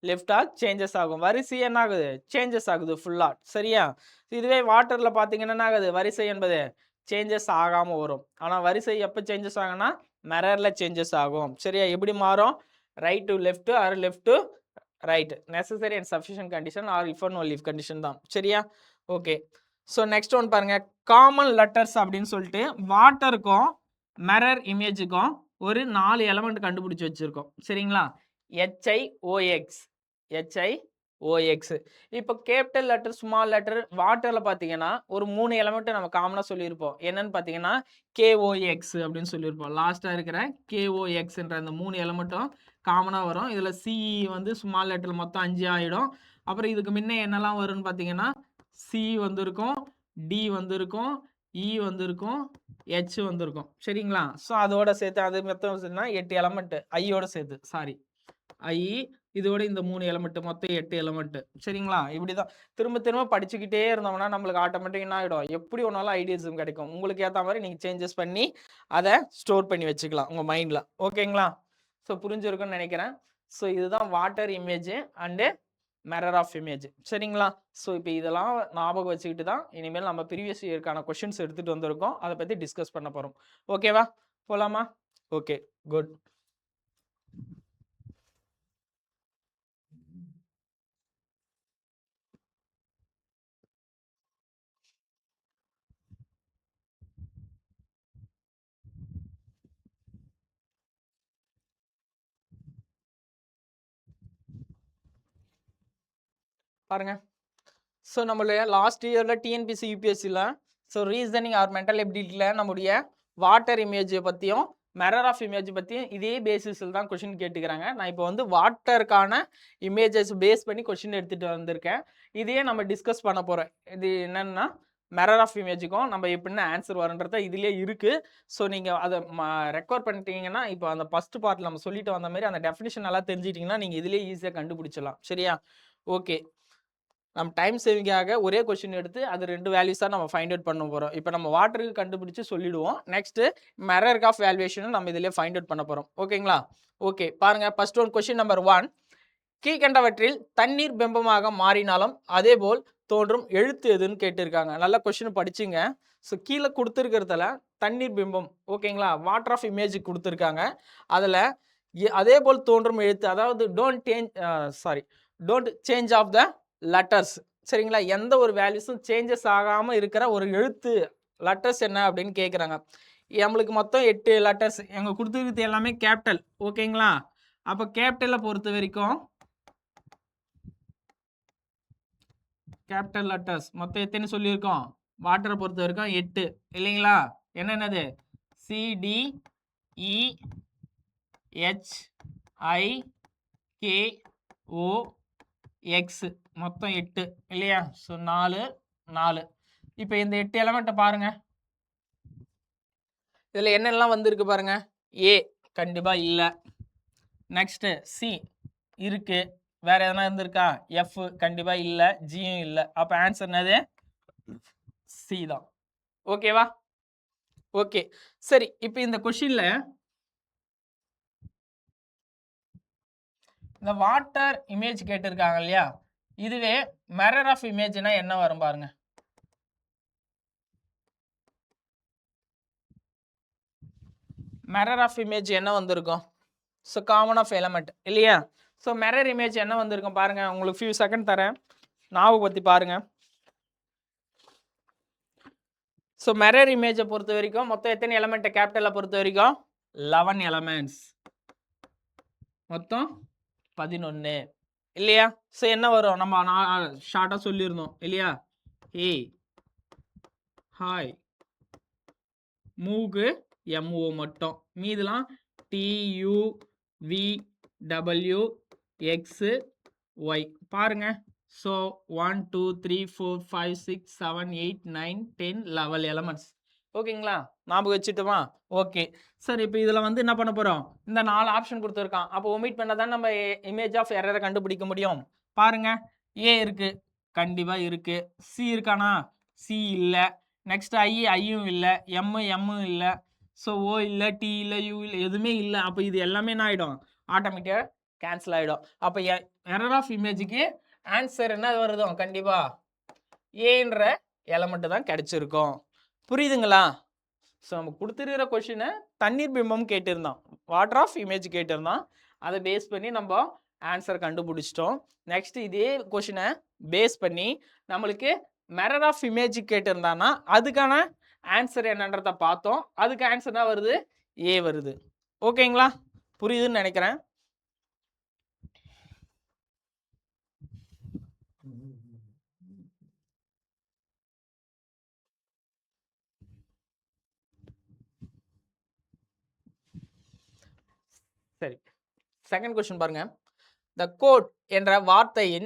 லெஃப்டாக சேஞ்சஸ் ஆகும். வரிசை என்ன ஆகுது? சேஞ்சஸ் ஆகுது ஃபுல்லாக. சரியா? இதுவே வாட்டரில் பார்த்தீங்கன்னா என்ன ஆகுது? வரிசை என்பது சேஞ்சஸ் ஆகாமல் வரும். ஆனால் வரிசை எப்போ சேஞ்சஸ் ஆகும்னா மிரரில் சேஞ்சஸ் ஆகும். சரியா? எப்படி மாறும்? Right to left or left to right. Necessary and sufficient condition or if and only if condition தான். சரியா? ஓகே. ஸோ நெக்ஸ்ட் ஒன் பாருங்கள், காமன் லெட்டர்ஸ் அப்படின்னு சொல்லிட்டு வாட்டருக்கும் மிரர் இமேஜுக்கும் ஒரு 4 எலமெண்ட் கண்டுபிடிச்சி வச்சுருக்கோம். சரிங்களா? ஹெச்ஐஓஎக்ஸ் இப்போ கேபிட்டல் லெட்டர், ஸ்மால் லெட்டர், வாட்டரில் பார்த்தீங்கன்னா ஒரு 3 எலமெண்ட்டை நம்ம காமனாக சொல்லியிருப்போம். என்னன்னு பார்த்தீங்கன்னா கேஓஎக்ஸ் அப்படின்னு சொல்லியிருப்போம். லாஸ்ட்டாக இருக்கிற கேஓஎக்ஸ்ன்ற அந்த 3 எலமெண்ட்டும் காமனாக வரும். இதில் சிஇ வந்து ஸ்மால் லெட்டர் மொத்தம் 5 ஆகிடும். அப்புறம் இதுக்கு முன்னே என்னெல்லாம் வரும்னு பார்த்தீங்கன்னா சி வந்திருக்கும், டி வந்திருக்கும், இ வந்திருக்கும், ஹெச் வந்திருக்கும். சரிங்களா? ஸோ அதோட சேர்த்து அது மொத்தம் 8 எலமெண்ட்டு ஐயோட சேர்த்து ஐ இதோட இந்த 3 எலமெண்ட் மொத்தம் 8 எலமெண்ட். சரிங்களா? இப்படி தான் திரும்ப திரும்ப படிச்சுக்கிட்டே இருந்தோம்னா நம்மளுக்கு ஆட்டோமேட்டிக் என்ன ஆகிடும்? எப்படி ஒன்றாலும் ஐடியாஸும் கிடைக்கும். உங்களுக்கு ஏற்ற மாதிரி நீங்கள் சேஞ்சஸ் பண்ணி அதை ஸ்டோர் பண்ணி வச்சுக்கலாம் உங்கள் மைண்டில். ஓகேங்களா? ஸோ புரிஞ்சிருக்குன்னு நினைக்கிறேன். ஸோ இதுதான் water image and mirror of image. சரிங்களா? ஸோ இப்போ இதெல்லாம் ஞாபகம் வச்சுக்கிட்டு தான் இனிமேல் நம்ம ப்ரீவியஸ் இயர்க்கான கொஷின்ஸ் எடுத்துகிட்டு வந்திருக்கோம். அதை பற்றி டிஸ்கஸ் பண்ண போகிறோம். ஓகேவா? போகலாமா? Okay, good. பாருங்க. ஸோ நம்மளுடைய லாஸ்ட் இயரில் டிஎன்பிசி யூபிஎஸ்சியில் ஸோ ரீசனிங் ஆர் மென்டல் எபிலிட்டியில் நம்முடைய வாட்டர் இமேஜை பற்றியும் மிரர் ஆஃப் இமேஜ் பற்றியும் இதே பேசிஸில் தான் கொஷின் கேட்டுக்கிறாங்க. நான் இப்போ வந்து வாட்டருக்கான இமேஜஸ் பேஸ் பண்ணி கொஷின் எடுத்துகிட்டு வந்திருக்கேன். இதையே நம்ம டிஸ்கஸ் பண்ண போகிறோம். இது என்னென்னா மிரர் ஆஃப் இமேஜுக்கும் நம்ம எப்படின்னா ஆன்சர் வருன்றத இதுலேயே இருக்குது. ஸோ நீங்கள் அதை ரெக்கார்ட் பண்ணிட்டீங்கன்னா இப்போ அந்த ஃபஸ்ட் பார்ட்டில் நம்ம சொல்லிட்டு வந்த மாதிரி அந்த டெஃபினிஷன் எல்லாம் தெரிஞ்சிட்டிங்கன்னா நீங்கள் இதிலே ஈஸியாக கண்டுபிடிச்சிடலாம். சரியா? ஓகே. நம்ம டைம் சேவிங்காக ஒரே கொஸ்டின் எடுத்து அது 2 வேல்யூஸாக நம்ம ஃபைண்ட் அவுட் பண்ண போகிறோம். இப்போ நம்ம வாட்டருக்கு கண்டுபிடிச்சி சொல்லிவிடுவோம். நெக்ஸ்ட்டு மிரர் ஆஃப் வேல்யூவேஷனும் நம்ம இதிலே ஃபைண்ட் அவுட் பண்ண போகிறோம். ஓகேங்களா? ஓகே பாருங்கள். ஃபர்ஸ்ட் ஒன் கொஸ்டின் நம்பர் 1, கீழ்கண்டவற்றில் தண்ணீர் பிம்பமாக மாறினாலும் அதேபோல் தோன்றும் எழுத்து எதுன்னு கேட்டிருக்காங்க. நல்லா கொஸ்டின் படிச்சுங்க. ஸோ கீழே கொடுத்துருக்கிறதுல தண்ணீர் பிம்பம் ஓகேங்களா, வாட்டர் ஆஃப் இமேஜ் கொடுத்துருக்காங்க. அதில் அதே போல் தோன்றும் எழுத்து, அதாவது don't change of the letters. சரிங்களா? எந்த ஒரு வேல்யூஸும் சேஞ்சஸ் ஆகாமல் இருக்கிற ஒரு எழுத்து லெட்டர்ஸ் என்ன அப்படின்னு கேட்குறாங்க. நம்மளுக்கு மொத்தம் 8 லெட்டர்ஸ் எங்க கொடுத்துருக்கிறது எல்லாமே கேபிட்டல். ஓகேங்களா? அப்போ கேபிட்டலை பொறுத்த வரைக்கும் கேபிட்டல் லெட்டர்ஸ் மொத்தம் எத்தனை சொல்லியிருக்கோம்? வாட்டரை பொறுத்த வரைக்கும் 8 இல்லைங்களா? என்னென்னது? CD E H I K O X மொத்தம் 8 இல்லையா? ஸோ 4. இப்போ இந்த 8 எலமெண்ட்டை பாருங்க. இதில் என்னெல்லாம் வந்திருக்கு பாருங்க. ஏ கண்டிப்பா இல்ல. நெக்ஸ்ட் சி இருக்கு. வேற எதனா இருந்திருக்கா? எஃப் கண்டிப்பா இல்ல. ஜியும் இல்ல. அப்ப ஆன்சர் என்னது? சி தான். ஓகேவா? ஓகே. சரி, இப்போ இந்த கொஸ்டின்ல இந்த வாட்டர் இமேஜ் கேட்டிருக்காங்க இல்லையா? இதுவே மிரர் ஆஃப் இமேஜ்னா என்ன வரும் பாருங்க. மிரர் ஆஃப் இமேஜ் என்ன வந்திருக்கும்? ஸோ காமன் ஆஃப் எலமெண்ட் இல்லையா? ஸோ மிரர் இமேஜ் என்ன வந்திருக்கும் பாருங்க. உங்களுக்கு ஃபியூ செகண்ட் தரேன், ஞாபகப்படுத்தி பாருங்க. ஸோ மிரர் இமேஜை பொறுத்த வரைக்கும் மொத்தம் எத்தனை எலமெண்ட்? கேபிட்டலை பொறுத்த வரைக்கும் 11 எலமெண்ட்ஸ், மொத்தம் 11 இல்லையா? ஸோ என்ன வரும்? நம்ம ஷார்ட்டாக சொல்லியிருந்தோம் இல்லையா? ஏ ஹாய் மூக்கு எம்ஓ மட்டும், மீதெல்லாம் டியூ வி டபிள்யூ எக்ஸு ஒய் பாருங்க. So 1 2 3 4 5 6 7 8 9 10 11 elements. ஓகேங்களா? ஞாபகம் வச்சுட்டோமா? ஓகே. சரி, இப்போ இதில் வந்து என்ன பண்ண போகிறோம்? இந்த 4 ஆப்ஷன் கொடுத்துருக்கான். அப்போ ஒமிட் பண்ணால் தான் நம்ம இமேஜ் ஆஃப் எரரை கண்டுபிடிக்க முடியும். பாருங்க, ஏ இருக்கு, கண்டிப்பாக இருக்கு. சி இருக்கானா? சி இல்லை. நெக்ஸ்ட் ஐயும் இல்லை. எம்மும் இல்லை. ஸோ ஓ இல்லை, டி இல்லை, யூ இல்லை, எதுவுமே இல்லை. அப்போ இது எல்லாமே என்ன ஆகிடும்? ஆட்டோமேட்டிக்காக கேன்சல் ஆகிடும். அப்போ எரர் ஆஃப் இமேஜுக்கு ஆன்சர் என்ன வருதோ கண்டிப்பாக ஏன்ற எலமெண்ட் தான் கிடைச்சிருக்கும். புரியுதுங்களா? ஸோ நம்ம கொடுத்துருக்கிற கொஷினை தண்ணீர் பிம்பம் கேட்டிருந்தோம், வாட்டர் ஆஃப் இமேஜ் கேட்டிருந்தோம். அதை பேஸ் பண்ணி நம்ம ஆன்சர் கண்டுபிடிச்சிட்டோம். நெக்ஸ்ட் இதே கொஷினை பேஸ் பண்ணி நம்மளுக்கு மிரர் ஆஃப் இமேஜ் கேட்டிருந்தான்னா அதுக்கான ஆன்சர் என்னன்றத பார்த்தோம். அதுக்கு ஆன்சர் தான் வருது, ஏ வருது. ஓகேங்களா? புரியுதுன்னு நினைக்கிறேன். சரி, செகண்ட் கொஸ்டின் பாருங்க. த கோட் என்ற வார்த்தையின்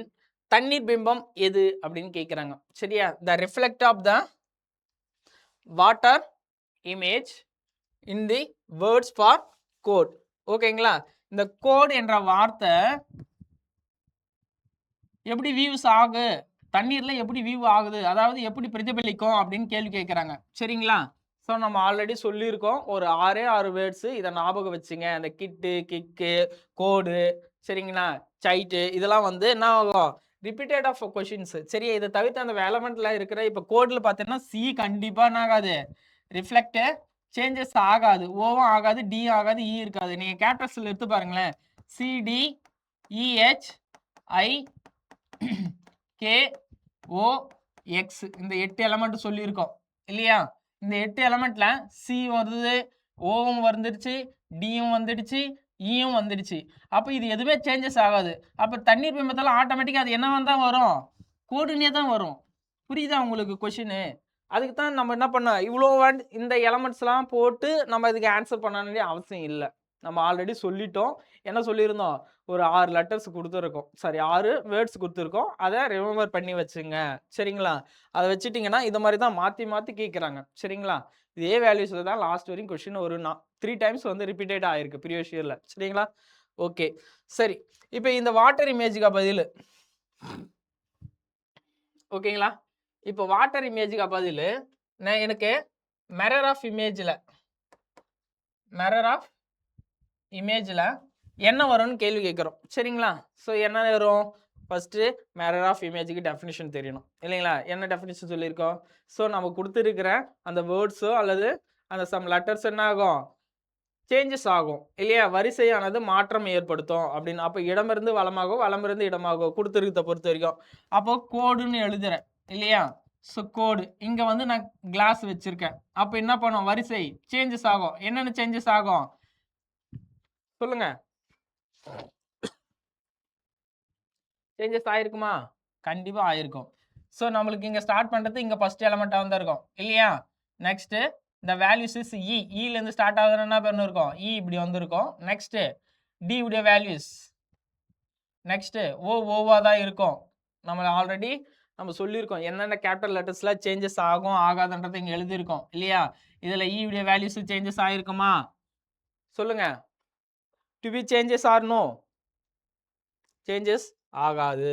தண்ணீர் பிம்பம் எது அப்படின்னு கேட்குறாங்க. சரியா? The reflect of the water image in the words for code. ஓகேங்களா? இந்த கோட் என்ற வார்த்தை எப்படி வியூஸ் ஆகு, தண்ணீர்ல எப்படி வியூ ஆகுது, அதாவது எப்படி பிரதிபலிக்கும் அப்படின்னு கேள்வி கேட்குறாங்க. சரிங்களா? ஸோ நம்ம ஆல்ரெடி சொல்லியிருக்கோம், ஒரு 6 வேர்ட்ஸு, இதை ஞாபகம் வச்சுங்க. அந்த கிட்டு, கிக்கு, கோடு, சரிங்களா, சைட்டு, இதெல்லாம் வந்து என்ன ஆகும்? Repeated of questions. சரியா? இதை தவிர்த்து அந்த எலமெண்ட்ல இருக்கிற இப்போ கோடில் பார்த்தீங்கன்னா சி கண்டிப்பாக என்ன ஆகாது? ரிஃப்ளெக்ட் சேஞ்சஸ் ஆகாது. ஓவும் ஆகாது, டி ஆகாது, இ இருக்காது. நீங்கள் கேப்டர்ஸில் எடுத்து பாருங்களேன். சிடி இஹெச் ஐ கே ஓ எக்ஸ், இந்த 8 எலமெண்ட் சொல்லியிருக்கோம் இல்லையா? இந்த 8 எலமெண்ட்ல சி வருது, ஓவும் வந்துடுச்சு, டியும் வந்துடுச்சு, இயும் வந்துடுச்சு. அப்போ இது எதுவுமே சேஞ்சஸ் ஆகாது. அப்போ தண்ணீர் பிம்பத்தால் ஆட்டோமேட்டிக்காக அது என்னவா தான் வரும்? கோடுனே தான் வரும். புரியுதா உங்களுக்கு கொஷினு? அதுக்கு தான் நம்ம என்ன பண்ணோம், இவ்வளோ இந்த எலமெண்ட்ஸ்லாம் போட்டு நம்ம இதுக்கு ஆன்சர் பண்ண வேண்டிய அவசியம் இல்லை. நம்ம ஆல்ரெடி சொல்லிட்டோம். என்ன சொல்லியிருந்தோம்? ஒரு 6 லெட்டர்ஸ் கொடுத்துருக்கோம், சாரி 6 வேர்ட்ஸ் கொடுத்துருக்கோம். அதை ரிமெம்பர் பண்ணி வச்சுங்க. சரிங்களா? அதை வச்சுட்டிங்கன்னா இது மாதிரி தான் மாற்றி மாற்றி கேட்குறாங்க. சரிங்களா? இதே வேல்யூஸில் தான் லாஸ்ட் வரையும் கொஷின் ஒரு 3 டைம்ஸ் வந்து ரிப்பீட்டட் ஆகிருக்கு ப்ரீவியஸ் இயரில். சரிங்களா? ஓகே. சரி, இப்போ இந்த வாட்டர் இமேஜுக்கு பதில், ஓகேங்களா? இப்போ வாட்டர் இமேஜுக்கு பதில் நான் எனக்கு மிரர் ஆஃப் இமேஜில் என்ன வரும்னு கேள்வி கேட்குறோம். சரிங்களா? ஸோ என்ன வரும்? ஃபஸ்ட்டு மிரர் ஆஃப் இமேஜுக்கு டெஃபினிஷன் தெரியணும் இல்லைங்களா? என்ன டெஃபினிஷன் சொல்லியிருக்கோம்? ஸோ நம்ம கொடுத்துருக்கிற அந்த வேர்ட்ஸோ அல்லது அந்த சம் லெட்டர்ஸ் என்ன ஆகும்? சேஞ்சஸ் ஆகும் இல்லையா? வரிசையானது மாற்றம் ஏற்படுத்தும் அப்படின்னு. அப்போ இடமிருந்து வலமாகவும் வலமிருந்து இடமாகவும் கொடுத்துருக்கத பொறுத்த வரைக்கும். அப்போ கோடுன்னு எழுதுறேன் இல்லையா? ஸோ கோடு இங்கே வந்து நான் கிளாஸ் வச்சுருக்கேன். அப்போ என்ன பண்ணும்? வரிசை சேஞ்சஸ் ஆகும். என்னென்ன சேஞ்சஸ் ஆகும் சொல்லுங்க? சேஞ்சஸ் ஆயிருக்குமா? கண்டிப்பாக ஆயிருக்கும். ஸோ நம்மளுக்கு இங்கே ஸ்டார்ட் பண்ணுறது இங்கே ஃபஸ்ட் எலமெண்ட்டாக வந்து இருக்கும் இல்லையா? நெக்ஸ்ட்டு இந்த வேல்யூஸ் இஸ் இ, இலேருந்து ஸ்டார்ட் ஆகுதுன்னு என்ன பண்ணு இருக்கும்? இ இப்படி வந்திருக்கும். நெக்ஸ்ட்டு டி உடைய வேல்யூஸ், நெக்ஸ்ட்டு ஓவாக தான் இருக்கும். நம்ம ஆல்ரெடி நம்ம சொல்லியிருக்கோம் என்னென்ன கேபிட்டல் லெட்டர்ஸில் சேஞ்சஸ் ஆகும் ஆகாதுன்றது இங்கே எழுதியிருக்கோம் இல்லையா? இதில் இ உடைய வேல்யூஸ் சேஞ்சஸ் ஆகிருக்குமா? சொல்லுங்க. To be changes or no? Changes ஆகாது.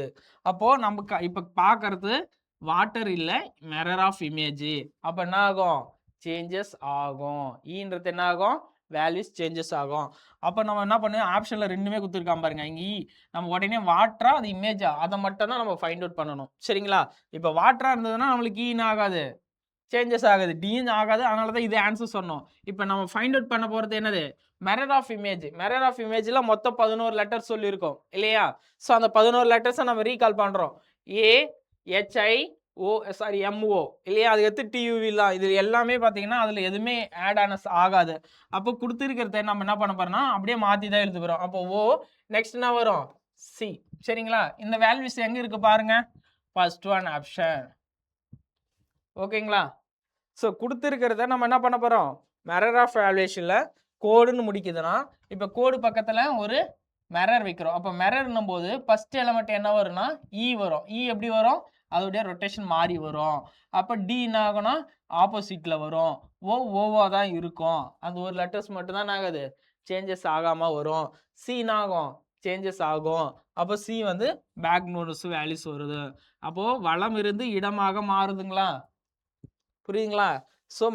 அப்போ நமக்கு இப்போ பார்க்கறது வாட்டர் இல்லை, மிரர் ஆஃப் இமேஜ். அப்போ என்ன ஆகும்? சேஞ்சஸ் ஆகும். ஈன்றது என்ன ஆகும்? வேல்யூஸ் சேஞ்சஸ் ஆகும். அப்போ நம்ம என்ன பண்ணுவோம்? ஆப்ஷனில் ரெண்டுமே கொடுத்துருக்காம பாருங்க. இங்கே நம்ம உடனே வாட்டரா அது இமேஜா அதை மட்டும் தான் நம்ம ஃபைண்ட் அவுட் பண்ணணும். சரிங்களா? இப்போ வாட்டரா இருந்ததுன்னா நம்மளுக்கு ஈன்னு ஆகாது, சேஞ்சஸ் ஆகுது, டீன் ஆகாது. அதனால தான் இது ஆன்சர் சொன்னோம். இப்போ நம்ம ஃபைண்ட் அவுட் பண்ண போகிறது என்னது? Mirror of image. Mirror of இமேஜில் மொத்தம் 11 லெட்டர்ஸ் சொல்லியிருக்கோம் இல்லையா? ஸோ அந்த 11 லெட்டர்ஸை நம்ம ரீகால் பண்ணுறோம். MO இல்லையா? அது எடுத்து TUVலாம் இது எல்லாமே பார்த்தீங்கன்னா அதில் எதுவுமே ஆட் ஆகாது. அப்போ கொடுத்துருக்கிறத நம்ம என்ன பண்ண போறோம்னா அப்படியே மாற்றி தான் எழுத போகிறோம். அப்போ O நெக்ஸ்ட் என்ன வரும்? C. சரிங்களா? இந்த வேல்யூஸ் எங்கே இருக்குது பாருங்க. First one option. ஓகேங்களா? ஸோ கொடுத்துருக்கிறத நம்ம என்ன பண்ண போகிறோம்? மிரர் ஆஃப் வேல்யூஷனில் கோடுன்னு முடிக்குதுன்னா இப்போ கோடு பக்கத்தில் ஒரு மிரர் வைக்கிறோம். அப்போ மிரர்னும் போது ஃபர்ஸ்ட் எலமெண்ட் என்ன வரும்னா E வரும். E எப்படி வரும்? அதோடைய ரொட்டேஷன் மாறி வரும். அப்போ D என்ன ஆகும்னா ஆப்போசிட்டில் வரும். ஓவா தான் இருக்கும். அந்த ஒரு லெட்டர்ஸ் மட்டும் தான் ஆகுது, சேஞ்சஸ் ஆகாமல் வரும். C என்ன ஆகும்? சேஞ்சஸ் ஆகும். அப்போ C வந்து பேக் நோட்ஸ் வேல்யூஸ் வருது. அப்போது வலம் இருந்து இடமாக மாறுதுங்களா? புரியுதுங்களா? ஸோ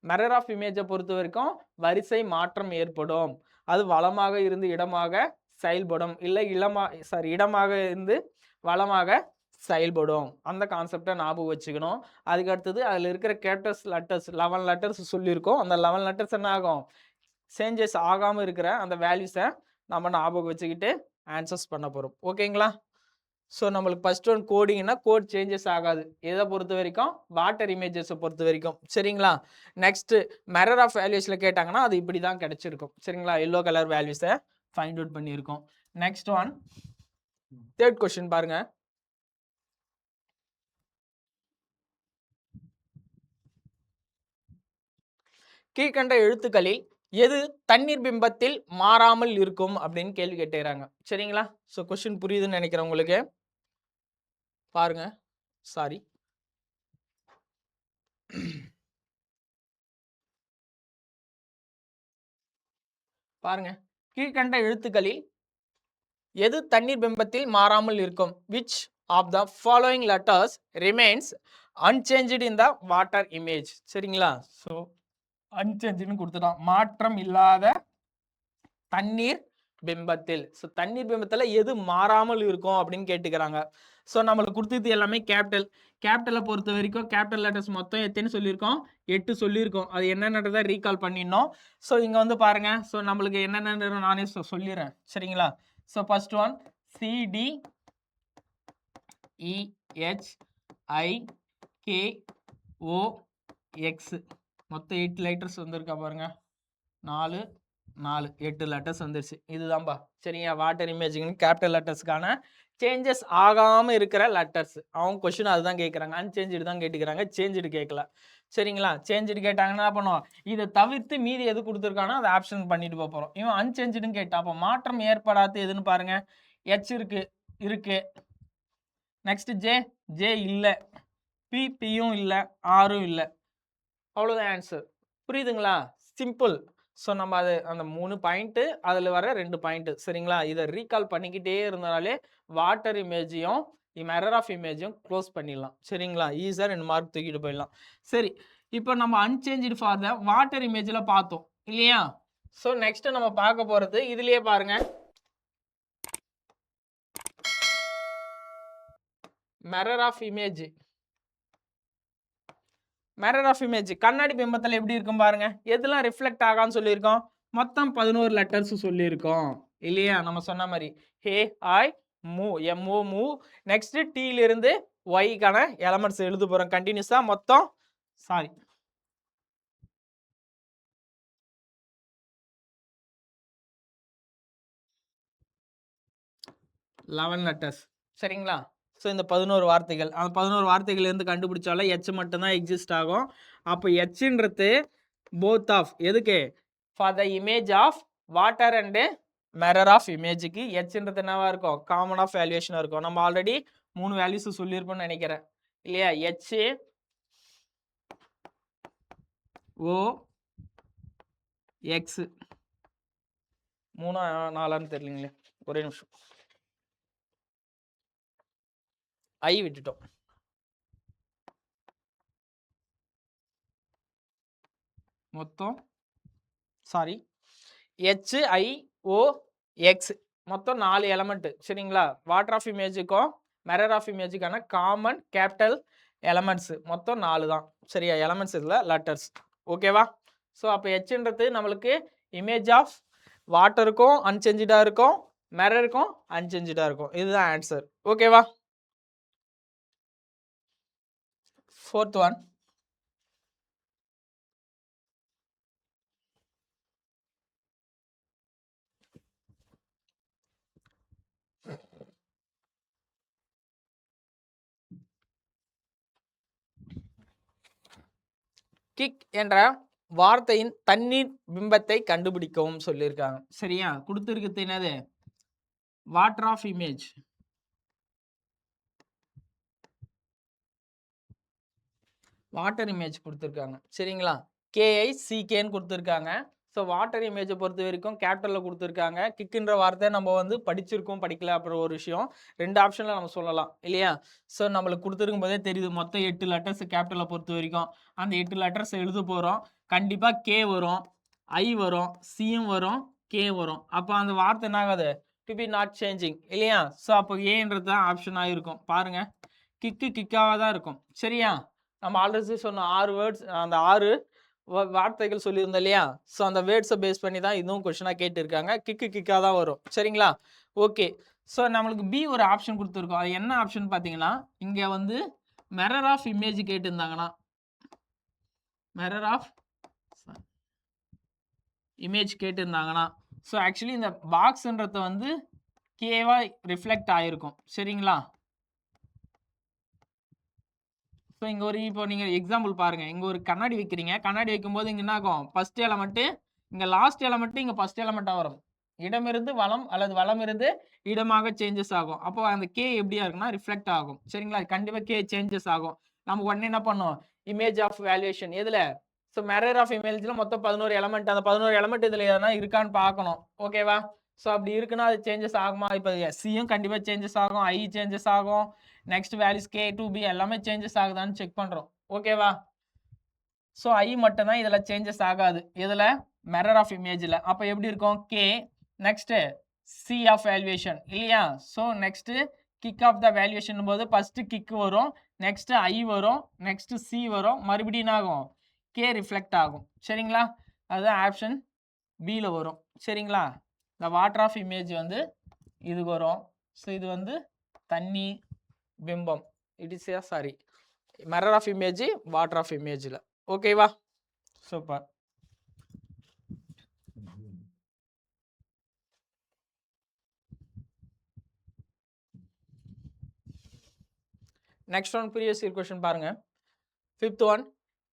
மிரர் ஆஃப் இமேஜை பொறுத்த வரைக்கும் வரிசை மாற்றம் ஏற்படும். அது வலமாக இருந்து இடமாக செயல்படும், இல்லை இடமாக இருந்து வலமாக செயல்படும். அந்த கான்செப்டை ஞாபகம் வச்சுக்கணும். அதுக்கு அடுத்தது அதில் இருக்கிற கேரக்டர்ஸ் லெட்டர்ஸ் 11 லெட்டர்ஸ் சொல்லியிருக்கோம். அந்த 11 லெட்டர்ஸ் என்ன ஆகும்? சேஞ்சஸ் ஆகாமல் இருக்கிற அந்த வேல்யூஸை நம்ம ஞாபகம் வச்சுக்கிட்டு ஆன்சர்ஸ் பண்ண போகிறோம். ஓகேங்களா? ஸோ நம்மளுக்கு ஃபர்ஸ்ட் ஒன் கோடிங்னா கோட் சேஞ்சஸ் ஆகாது. எதை பொறுத்த வரைக்கும்? வாட்டர் இமேஜஸை பொறுத்த வரைக்கும். சரிங்களா? நெக்ஸ்ட்டு மிரர் ஆஃப் வேல்யூஸில் கேட்டாங்கன்னா அது இப்படி தான் கிடச்சிருக்கும். சரிங்களா? எல்லோ கலர் வேல்யூஸை ஃபைண்ட் அவுட் பண்ணியிருக்கோம். நெக்ஸ்ட் ஒன் தேர்ட் கொஸ்டின் பாருங்க. கீழ்கண்ட எழுத்துக்களில் எது தண்ணீர் பிம்பத்தில் மாறாமல் இருக்கும் அப்படின்னு கேள்வி கேட்டுக்கிறாங்க. சரிங்களா? ஸோ கொஸ்டின் புரியுதுன்னு நினைக்கிறேன் உங்களுக்கு. பாருங்க. சாரி, பாருங்க. கீழ்கண்ட எழுத்துக்களில் எது தண்ணீர் பிம்பத்தில் மாறாமல் இருக்கும்? which of the following letters remains unchanged in the water image? சரிங்களா? ஸோ அன்சேஞ்சுன்னு கொடுத்துட்டோம். மாற்றம் இல்லாத தண்ணீர் பிம்பத்தில். ஸோ தண்ணீர் பிம்பத்தில் எது மாறாமல் இருக்கும் அப்படின்னு கேட்டுக்கிறாங்க. ஸோ நம்மளுக்கு கொடுத்தது எல்லாமே கேபிட்டலை பொறுத்த வரைக்கும் கேபிட்டல் லெட்டர்ஸ் மொத்தம் எத்தனை சொல்லியிருக்கோம்? 8 சொல்லியிருக்கோம். அது என்னென்னதை ரீகால் பண்ணிடணும். ஸோ இங்கே வந்து பாருங்க. ஸோ நம்மளுக்கு என்னென்ன நானே சொல்லிடுறேன். சரிங்களா? ஸோ ஃபர்ஸ்ட் ஒன் CDEHIKOX மொத்தம் 8 லெட்டர்ஸ் வந்திருக்கா பாருங்க. 4 8 லெட்டர்ஸ் வந்துருச்சு. இதுதான்பா. சரிங்க? வாட்டர் இமேஜிங் கேபிட்டல் லெட்டர்ஸ்க்கான சேஞ்சஸ் ஆகாமல் இருக்கிற லெட்டர்ஸ். அவங்க கொஸ்டின் அதுதான் கேட்குறாங்க. அன்சேஞ்சு தான் கேட்டுக்கிறாங்க, சேஞ்சு கேட்கல. சரிங்களா? சேஞ்சு கேட்டாங்கன்னா என்ன பண்ணுவோம்? இதை தவிர்த்து மீதி எது கொடுத்துருக்கானோ அதை ஆப்ஷன் பண்ணிட்டு போகிறோம். இவன் அன்சேஞ்சுன்னு கேட்டான். அப்போ மாற்றம் ஏற்படாது எதுன்னு பாருங்க. H இருக்கு. நெக்ஸ்ட் ஜே இல்லை, பியும் இல்லை, ஆரும் இல்லை. அவ்வளோதான் ஆன்சர். புரியுதுங்களா? சிம்பிள். ஸோ நம்ம அது அந்த 3 பாயிண்ட்டு அதில் வர 2 பாயிண்ட்டு. சரிங்களா? இதை ரீகால் பண்ணிக்கிட்டே இருந்தாலே வாட்டர் இமேஜையும் மிரர் ஆஃப் இமேஜையும் க்ளோஸ் பண்ணிடலாம். சரிங்களா? ஈஸியாக 2 மார்க் தூக்கிட்டு போயிடலாம். சரி, இப்போ நம்ம அன்சேஞ்சு ஃபார் த வாட்டர் இமேஜில் பார்த்தோம் இல்லையா? ஸோ நெக்ஸ்ட் நம்ம பார்க்க போகிறது இதுலேயே பாருங்க. Mirror of image. Mirror of image கண்ணாடி பிம்பத்தில் எப்படி இருக்கும் பாருங்க. எதெல்லாம் ரிஃப்ளெக்ட் ஆகான்னு சொல்லியிருக்கோம்? மொத்தம் 11 லெட்டர்ஸ் சொல்லியிருக்கோம் இல்லையா? நம்ம சொன்ன மாதிரி MO மூவ். நெக்ஸ்ட் Tலிருந்து ஒய்க்கான எலமெண்ட்ஸ் எழுத போகிறோம் கண்டினியூஸாக. மொத்தம் 11 லெட்டர்ஸ். சரிங்களா? ஸோ இந்த 11 வார்த்தைகள், அந்த 11 வார்த்தைகள்லேருந்து கண்டுபிடிச்சாலும் H மட்டும்தான் எக்ஸிஸ்ட் ஆகும். அப்போ Hன்றது போத் ஆஃப் எதுக்கு? For the image of water and mirror of இமேஜுக்கு Hன்றது என்னவா இருக்கும்? காமன் ஆஃப் வேல்யூஷனாக இருக்கும். நம்ம ஆல்ரெடி 3 வேல்யூஸ் சொல்லியிருப்போம்னு நினைக்கிறேன் இல்லையா? HOX 3 4 தெரியலங்களே, ஒரே நிமிஷம். ஐ விட்டுட்டோம். மொத்தம் சாரி HIOX மொத்தம் 4 எலமெண்ட் சரிங்களா. வாட்டர் ஆஃப் இமேஜுக்கும் மிரர் ஆஃப் இமேஜுக்கான காமன் கேபிட்டல் எலமெண்ட்ஸ் மொத்தம் 4 தான் சரியா. எலமெண்ட்ஸ் இதில் லெட்டர்ஸ் ஓகேவா. ஸோ அப்போ ஹெச்ன்றது நம்மளுக்கு இமேஜ் ஆஃப் வாட்டருக்கும் அன்சேஞ்சாக இருக்கும், மிரருக்கும் அன்சேஞ்சாக இருக்கும். இதுதான் ஆன்சர் ஓகேவா. 4th one கிக் என்ற வார்த்தையின் தண்ணீர் பிம்பத்தை கண்டுபிடிக்கவும் சொல்லியிருக்காங்க சரியா. கொடுத்துருக்கு என்னது water of image, water image கொடுத்துருக்காங்க சரிங்களா. KICKன்னு கொடுத்துருக்காங்க. ஸோ வாட்டர் இமேஜை பொறுத்த வரைக்கும் கேபிட்டலில் கொடுத்துருக்காங்க. கிக்குன்ற வார்த்தை நம்ம வந்து படிச்சிருக்கோம் படிக்கல அப்புறம் ஒரு விஷயம், 2 ஆப்ஷனில் நம்ம சொல்லலாம் இல்லையா. ஸோ நம்மளுக்கு கொடுத்துருக்கும் போதே தெரியுது மொத்தம் 8 லெட்டர்ஸ் கேபிட்டலை பொறுத்த வரைக்கும். அந்த 8 லெட்டர்ஸ் எழுத போகிறோம். கண்டிப்பாக K வரும், I வரும், Cயும் வரும், K வரும். அப்போ அந்த வார்த்தை என்ன ஆகாது, டு பி நாட் சேஞ்சிங் இல்லையா. ஸோ அப்போ ஏன்றது தான் ஆப்ஷனாக இருக்கும். பாருங்கள் கிக்காக தான் இருக்கும் சரியா. நம்ம ஆல்ரெடி சொன்ன 6 வேர்ட்ஸ், அந்த 6 வார்த்தைகள் சொல்லியிருந்தோம் இல்லையா. ஸோ அந்த வேர்ட்ஸை பேஸ் பண்ணி தான் இதுவும் கொஸ்டினாக கேட்டிருக்காங்க. கிக்காக தான் வரும் சரிங்களா. ஓகே ஸோ நம்மளுக்கு பி ஒரு ஆப்ஷன் கொடுத்துருக்கோம். அது என்ன ஆப்ஷன் பார்த்தீங்கன்னா, இங்கே வந்து மிரர் ஆஃப் இமேஜ் கேட்டிருந்தாங்கன்னா, மிரர் ஆஃப் இமேஜ் கேட்டிருந்தாங்கன்னா, ஸோ ஆக்சுவலி இந்த பாக்ஸ்ன்றத வந்து கேவா ரிஃப்ளெக்ட் ஆகிருக்கும் சரிங்களா. ஸோ இங்கே ஒரு இப்போ நீங்கள் எக்ஸாம்பிள் பாருங்கள், இங்கே ஒரு கண்ணாடி வைக்கிறீங்க. கண்ணாடி வைக்கும்போது இங்கே என்ன ஆகும், ஃபஸ்ட் எலமெண்ட்டு இங்கே லாஸ்ட் எலமெண்ட்டு இங்கே ஃபஸ்ட் எலமெண்ட்டாக வரும். இடமிருந்து வளம் அல்லது வளமிருந்து இடமாக சேஞ்சஸ் ஆகும். அப்போ அந்த கே எப்படியா இருக்குன்னா ரிஃப்ளெக்ட் ஆகும் சரிங்களா. கண்டிப்பாக கே சேஞ்சஸ் ஆகும். நம்ம உடனே என்ன பண்ணோம், இமேஜ் ஆஃப் வேல்யூஷன் எதில், ஸோ மிரர் ஆஃப் இமேஜில் மொத்தம் 11 எலமெண்ட். அந்த 11 எலமெண்ட் இதில் எதனா இருக்கான்னு பார்க்கணும் ஓகேவா. ஸோ அப்படி இருக்குன்னா அது சேஞ்சஸ் ஆகுமா. இப்போ சியும் கண்டிப்பாக சேஞ்சஸ் ஆகும், ஐ சேஞ்சஸ் ஆகும், next values K to B எல்லாமே சேஞ்சஸ் ஆகுதான்னு செக் பண்ணுறோம் ஓகேவா. ஸோ ஐ மட்டும் தான் இதில் சேஞ்சஸ் ஆகாது, இதில் மிரர் ஆஃப் இமேஜில். அப்போ எப்படி இருக்கும், K next C of valuation இல்லையா. So next kick of the valuation போது ஃபஸ்ட்டு கிக் வரும், நெக்ஸ்ட்டு ஐ வரும், நெக்ஸ்ட்டு C வரும், மறுபடியும் ஆகும் K ரிஃப்ளெக்ட் ஆகும் சரிங்களா. அதுதான் ஆப்ஷன் பியில் வரும் சரிங்களா. இந்த வாட்டர் ஆஃப் இமேஜ் வந்து இது வரும். ஸோ இது வந்து தண்ணி பிம்பம், it is sorry mirror of image water of இமேஜில் ஓகேவா. Super. Next one previous year question பாருங்க. 5th ஒன்,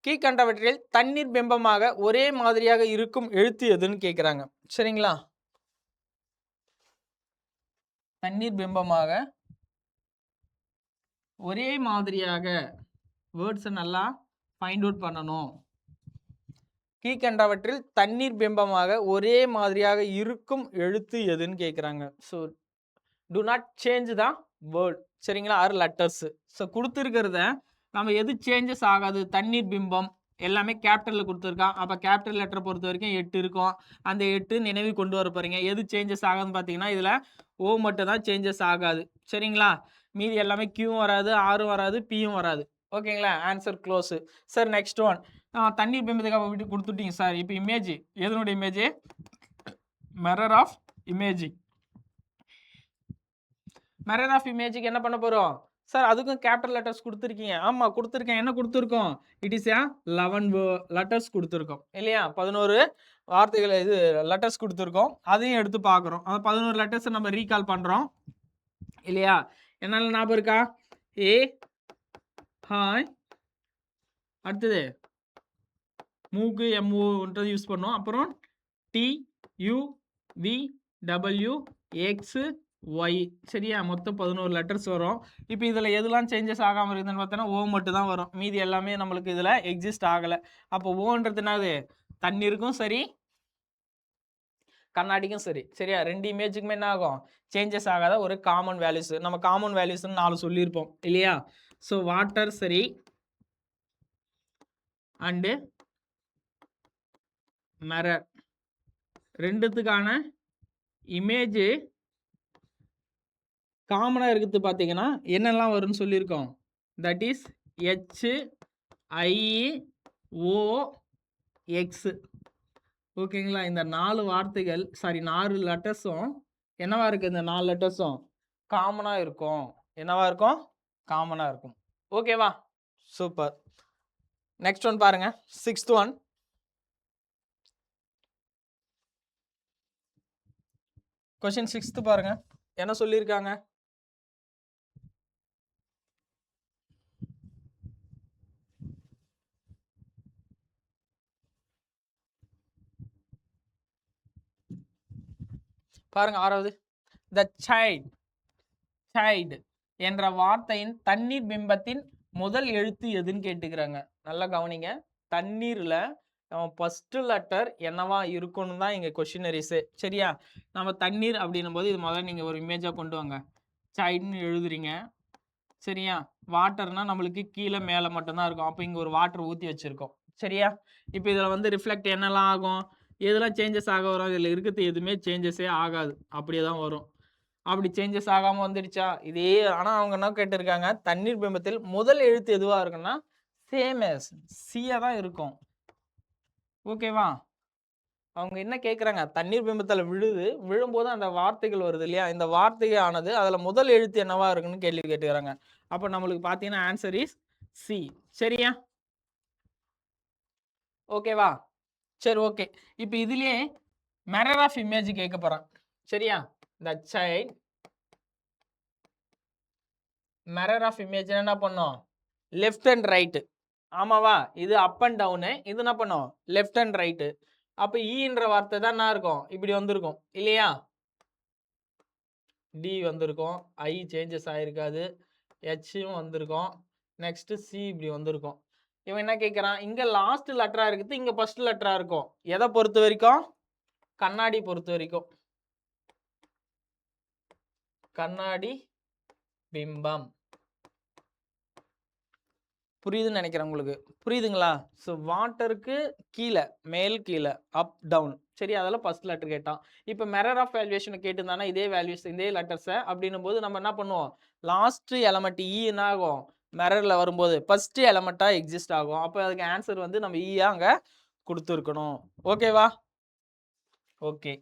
கீழ்கண்டவற்றில் தண்ணீர் பிம்பமாக ஒரே மாதிரியாக இருக்கும் எழுத்து எதுன்னு கேட்குறாங்க சரிங்களா. தண்ணீர் பிம்பமாக ஒரே மாதிரியாக வேர்ட்ஸை நல்லா ஃபைண்ட் அவுட் பண்ணணும். கீழ்கண்டவற்றில் தண்ணீர் பிம்பமாக ஒரே மாதிரியாக இருக்கும் எழுத்து எதுன்னு கேட்குறாங்க. So to not change the word சரிங்களா, ஆர் லெட்டர்ஸ். ஸோ கொடுத்துருக்கிறத நம்ம எது சேஞ்சஸ் ஆகாது, தண்ணீர் பிம்பம் எல்லாமே கேபிட்டலில் கொடுத்துருக்கான். அப்போ கேபிட்டல் லெட்டரை பொறுத்த வரைக்கும் 8 இருக்கும். அந்த 8 நினைவு கொண்டு வர போகிறீங்க. எது சேஞ்சஸ் ஆகாதுன்னு பார்த்தீங்கன்னா இதில் ஓ மட்டும் தான் சேஞ்சஸ் ஆகாது சரிங்களா. மீதி எல்லாமே கியூவும் வராது, ஆரும் வராது, பியும் வராது ஓகேங்களா. Answer close. Sir next one, தண்ணீர் பிம்பத்துக்காக விட்டு கொடுத்துட்டீங்க சார். இப்போ இமேஜ் எதனுடைய image, mirror of image. Mirror of இமேஜுக்கு என்ன பண்ண போகிறோம் சார், அதுக்கும் கேபிட்டல் லெட்டர்ஸ் கொடுத்துருக்கீங்க. ஆமாம் கொடுத்துருக்கேன். என்ன கொடுத்துருக்கோம், இட் இஸ் 11 லெட்டர்ஸ் கொடுத்துருக்கோம் இல்லையா. 11 வார்த்தைகள் இது லெட்டர்ஸ் கொடுத்துருக்கோம். அதையும் எடுத்து பார்க்குறோம். அந்த 11 லெட்டர்ஸை நம்ம ரீகால் பண்ணுறோம் இல்லையா. என்னால் ஞாபகம் இருக்கா, ஏ ஹாய், அடுத்தது மூக்கு எம்ஓன்றது யூஸ் பண்ணோம். அப்புறம் T U V W X Y சரியா. மொத்தம் 11 லெட்டர்ஸ் வரும். இப்போ இதில் எதுலாம் சேஞ்சஸ் ஆகாமல் இருக்குதுன்னு பார்த்தோன்னா ஓ மட்டும் தான் வரும். மீதி எல்லாமே நம்மளுக்கு இதில் எக்ஸிஸ்ட் ஆகலை. அப்போ ஓன்றது என்னது, தண்ணீருக்கும் சரி கண்ணாடிக்கும் சரி. சரியா? 2 இமேஜுக்குமே என்ன ஆகும்? சேஞ்சஸ் ஆகாத ஒரு காமன் வேல்யூஸ். நம்ம காமன் வேல்யூஸ்ன்னு 4 சொல்லியிருப்போம் இல்லையா? ஸோ வாட்டர் சரி அண்டு மிரர் 2த்துக்கான இமேஜ் காமனா இருக்குது பார்த்தீங்கன்னா, என்னெல்லாம் வரும்னு சொல்லியிருக்கோம். That is HIOX. ஓகேங்களா? இந்த 4 வார்த்தைகள் 4 லெட்டர்ஸும் என்னவா இருக்கு? இந்த 4 லெட்டர்ஸும் காமனா இருக்கும். என்னவா இருக்கும்? காமனா இருக்கும். ஓகேவா? சூப்பர். நெக்ஸ்ட் ஒன் பாருங்க. 6th one. கொஸ்டின் 6th பாருங்க. என்ன சொல்லியிருக்காங்க? பாருங்க 6வது. The child என்ற வார்த்தையின் தண்ணீர் பிம்பத்தின் முதல் எழுத்து எதுன்னு கேட்டுக்கிறாங்க. நல்லா கவனிங்க. தண்ணீர்ல ஃபர்ஸ்ட் லெட்டர் என்னவா இருக்கும்னு தான் இங்க கொஸ்டினரிஸே. சரியா? நம்ம தண்ணீர் அப்படின்னும் போது இது முதல்ல நீங்க ஒரு இமேஜா கொண்டு வாங்க. சைல்ட்னு எழுதுறீங்க. சரியா? வாட்டர்னா நம்மளுக்கு கீழே மேலே மட்டும்தான் இருக்கும். அப்போ இங்கே ஒரு வாட்டர் ஊற்றி வச்சுருக்கோம். சரியா? இப்போ இதில் வந்து ரிஃப்ளெக்ட் என்னெல்லாம் ஆகும்? எதெல்லாம் சேஞ்சஸ் ஆக வரும்? இதில் இருக்கிறது எதுவுமே சேஞ்சஸே ஆகாது. அப்படியே தான் வரும். அப்படி சேஞ்சஸ் ஆகாமல் வந்துடுச்சா? இதே ஆனால் அவங்க என்ன கேட்டிருக்காங்க? தண்ணீர் பிம்பத்தில் முதல் எழுத்து எதுவாக இருக்குன்னா சேம் எஸ் சியா தான் இருக்கும். ஓகேவா? அவங்க என்ன கேட்குறாங்க? தண்ணீர் பிம்பத்தில் விழும்போது அந்த வார்த்தைகள் வருது இல்லையா? இந்த வார்த்தைகள் ஆனது அதில் முதல் எழுத்து என்னவா இருக்குன்னு கேள்வி கேட்டுக்கிறாங்க. அப்போ நம்மளுக்கு பார்த்தீங்கன்னா ஆன்சர் இஸ் சி. சரியா? ஓகேவா? சரி, ஓகே. இப்போ இதுலயே மிரர் ஆஃப் இமேஜ் கேட்க போறான். சரியா? The child mirror of image என்ன பண்ணும்? Left and right. ஆமாவா? இது அப் அண்ட் டவுனு. இது என்ன பண்ணும்? Left and right. அப்போ ஈன்ற வார்த்தை தான் என்ன இருக்கும்? இப்படி வந்திருக்கும் இல்லையா? டி வந்திருக்கும். ஐ சேஞ்சஸ் ஆகிருக்காது. ஹெச்சும் வந்திருக்கும். நெக்ஸ்ட்டு சி இப்படி வந்திருக்கும். இவன் என்ன கேட்குறான்? இங்கே லாஸ்ட் லெட்டராக இருக்குது, இங்கே ஃபர்ஸ்ட் லெட்டராக இருக்கும். எதை பொறுத்த வரைக்கும்? கண்ணாடி பொறுத்த வரைக்கும். கண்ணாடி பிம்பம். புரியுதுன்னு நினைக்கிறேன் உங்களுக்கு. புரியுதுங்களா? ஸோ வாட்டருக்கு கீழே மேல் கீழே அப் டவுன். சரி, அதெல்லாம் ஃபர்ஸ்ட் லெட்டர் கேட்டான். இப்போ மிரர் ஆஃப் வேல்யூஷன் கேட்டிருந்தானா இதே வேல்யூஸ் இதே லெட்டர்ஸை அப்படின்னும் போது நம்ம என்ன பண்ணுவோம்? லாஸ்ட் எலமெண்ட் இ என்ன ஆகும்? மிரரில் வரும்போது ஃபர்ஸ்ட் எலமெண்ட்டாக எக்ஸிஸ்ட் ஆகும். அப்போ அதுக்கு ஆன்சர் வந்து நம்ம ஈயா அங்கே கொடுத்துருக்கணும். ஓகேவா? ஓகே.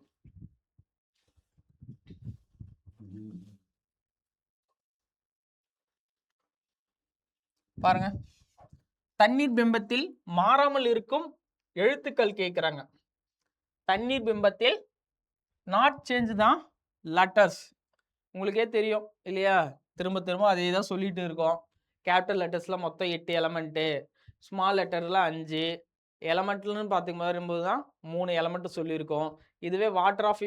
பாருங்க, தண்ணீர் பிம்பத்தில் மாறாமல் இருக்கும் எழுத்துக்கள் கேட்குறாங்க. தண்ணீர் பிம்பத்தில் நாட் சேஞ்ச் தான் லெட்டர்ஸ். உங்களுக்கே தெரியும் இல்லையா? திரும்ப திரும்ப அதே தான் சொல்லிட்டு இருக்கோம். கேபிட்டல் லெட்டர்ஸில் மொத்தம் 8 எலமெண்ட்டு, ஸ்மால் லெட்டரில் 5 எலமெண்ட்லன்னு பார்க்கும்போது தான் 3 எலமெண்ட்டு சொல்லியிருக்கோம். இதுவே வாட்டர் ஆஃப்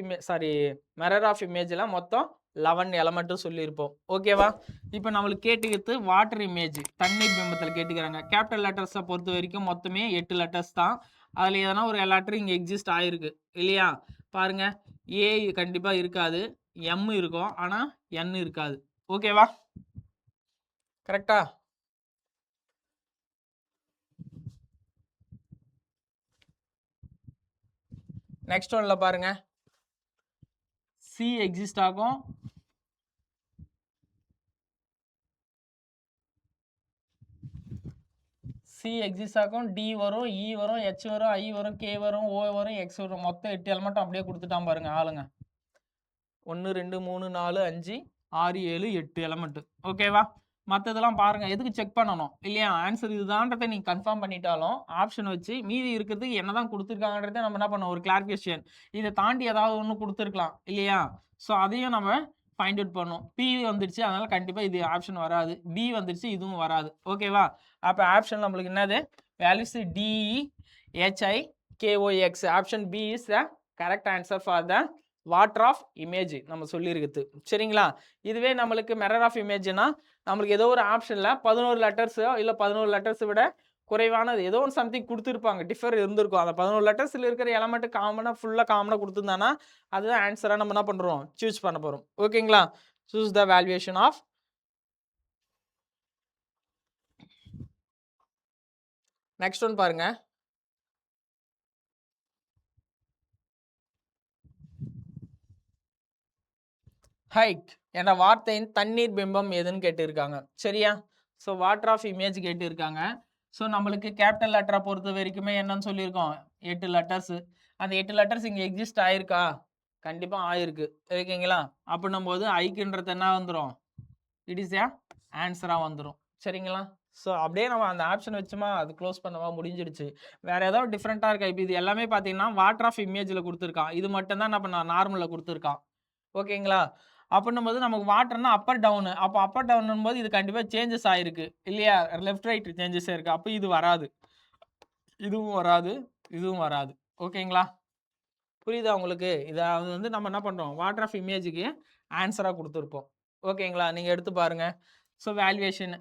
மிரர் ஆஃப் இமேஜில் மொத்தம் 11 எலமெண்ட்டும் சொல்லியிருப்போம். ஓகேவா? இப்போ நம்மளுக்கு கேட்டுக்கிறது வாட்டர் இமேஜ் தண்ணீர் பிம்பத்தில் கேட்டுக்கிறாங்க. கேபிட்டல் லெட்டர்ஸை பொறுத்த வரைக்கும் மொத்தமே 8 லெட்டர்ஸ் தான். அதில் எதனா ஒரு லெட்டர் இங்கே எக்ஸிஸ்ட் ஆகிருக்கு இல்லையா? பாருங்க, ஏ கண்டிப்பாக இருக்காது, எம் இருக்கும், ஆனால் என் இருக்காது. ஓகேவா? கரெக்டா? நெக்ஸ்ட் ஒன்ல பாருங்க, சி எக்ஸிஸ்ட் ஆகும், சி எக்ஸிஸ்ட் ஆகும், டி வரும், இ வரும், ஹெச் வரும், ஐ வரும், கே வரும், ஓ வரும், எக்ஸ் வரும். மொத்தம் 8 எலமெண்ட் அப்படியே கொடுத்துட்டான் பாருங்க ஆளுங்க. 1 2 3 4 5 6 7 8 எலமெண்ட். ஓகேவா? மற்றதெல்லாம் பாருங்க, எதுக்கு செக் பண்ணணும் இல்லையா? ஆன்சர் இதுதான்றதை நீங்கள் கன்ஃபார்ம் பண்ணிட்டாலும் ஆப்ஷன் வச்சு மீதி இருக்கிறதுக்கு என்னதான் கொடுத்துருக்காங்கன்றதை நம்ம என்ன பண்ணோம்? ஒரு கிளாரிஃபிகேஷன். இதை தாண்டி ஏதாவது ஒன்று கொடுத்துருக்கலாம் இல்லையா? ஸோ அதையும் நம்ம ஃபைண்ட் அவுட் பண்ணோம். பி வந்துடுச்சு, அதனால கண்டிப்பாக இது ஆப்ஷன் வராது. பி வந்துடுச்சு, இதுவும் வராது. ஓகேவா? அப்போ ஆப்ஷன் நம்மளுக்கு என்னது? Values DE HI KOX. Option B is the correct answer for the water of image நம்ம சொல்லியிருக்குது. சரிங்களா? இதுவே நம்மளுக்கு மிரர் ஆஃப் இமேஜ்னா நம்மளுக்கு ஏதோ ஒரு ஆப்ஷனில் 11 லெட்டர்ஸோ இல்லை 11 லெட்டர்ஸை விட குறைவானது ஏதோ ஒன்று சம்திங் கொடுத்துருப்பாங்க, டிஃபர் இருந்திருக்கும். அந்த 11 லெட்டர்ஸில் இருக்கிற எலமெண்ட் காமனாக ஃபுல்லாக காமனாக கொடுத்துருந்தானா அதுதான் ஆன்சராக நம்ம என்ன பண்ணுறோம், சூஸ் பண்ண போகிறோம். ஓகேங்களா? Choose the valuation of. Next one பாருங்க. ஹைட் என்ற வார்த்தையின் தண்ணீர் பிம்பம் எதுன்னு கேட்டிருக்காங்க. சரியா? ஸோ வாட்டர் ஆஃப் இமேஜ் கேட்டிருக்காங்க. ஸோ நம்மளுக்கு கேபிட்டல் லெட்டரை பொறுத்த வரைக்குமே என்னன்னு சொல்லியிருக்கோம், 8 லெட்டர்ஸ். அந்த 8 லெட்டர்ஸ் இங்கே எக்ஸிஸ்ட் ஆயிருக்கா? கண்டிப்பாக ஆயிருக்கு. ஓகேங்களா? அப்படின்னும் போது ஐக்குன்றது என்ன வந்துடும், இட் இஸ் ஏ ஆன்சராக வந்துடும். சரிங்களா? ஸோ அப்படியே நம்ம அந்த ஆப்ஷன் வச்சுமா அது க்ளோஸ் பண்ணவா முடிஞ்சிடுச்சு. வேறு ஏதாவது டிஃப்ரெண்ட்டாக இருக்கா? இப்போ இது எல்லாமே பார்த்தீங்கன்னா வாட்டர் ஆஃப் இமேஜில் கொடுத்துருக்கான். இது மட்டும் தான் நம்ம நார்மலில் கொடுத்துருக்கான். ஓகேங்களா? அப்படின்னும் போது நமக்கு வாட்டர்னா அப்பர் டவுனு. அப்போ அப்பர் டவுன் போது இது கண்டிப்பாக சேஞ்சஸ் ஆகிருக்கு இல்லையா? லெஃப்ட் ரைட் சேஞ்சஸ் இருக்குது. அப்போ இது வராது, இதுவும் வராது, இதுவும் வராது. ஓகேங்களா? புரியுதா உங்களுக்கு? இதை வந்து நம்ம என்ன பண்ணுறோம், வாட்டர் ஆஃப் இமேஜுக்கு ஆன்சராக கொடுத்துருப்போம். ஓகேங்களா? நீங்கள் எடுத்து பாருங்கள். ஸோ வேல்யூவேஷன்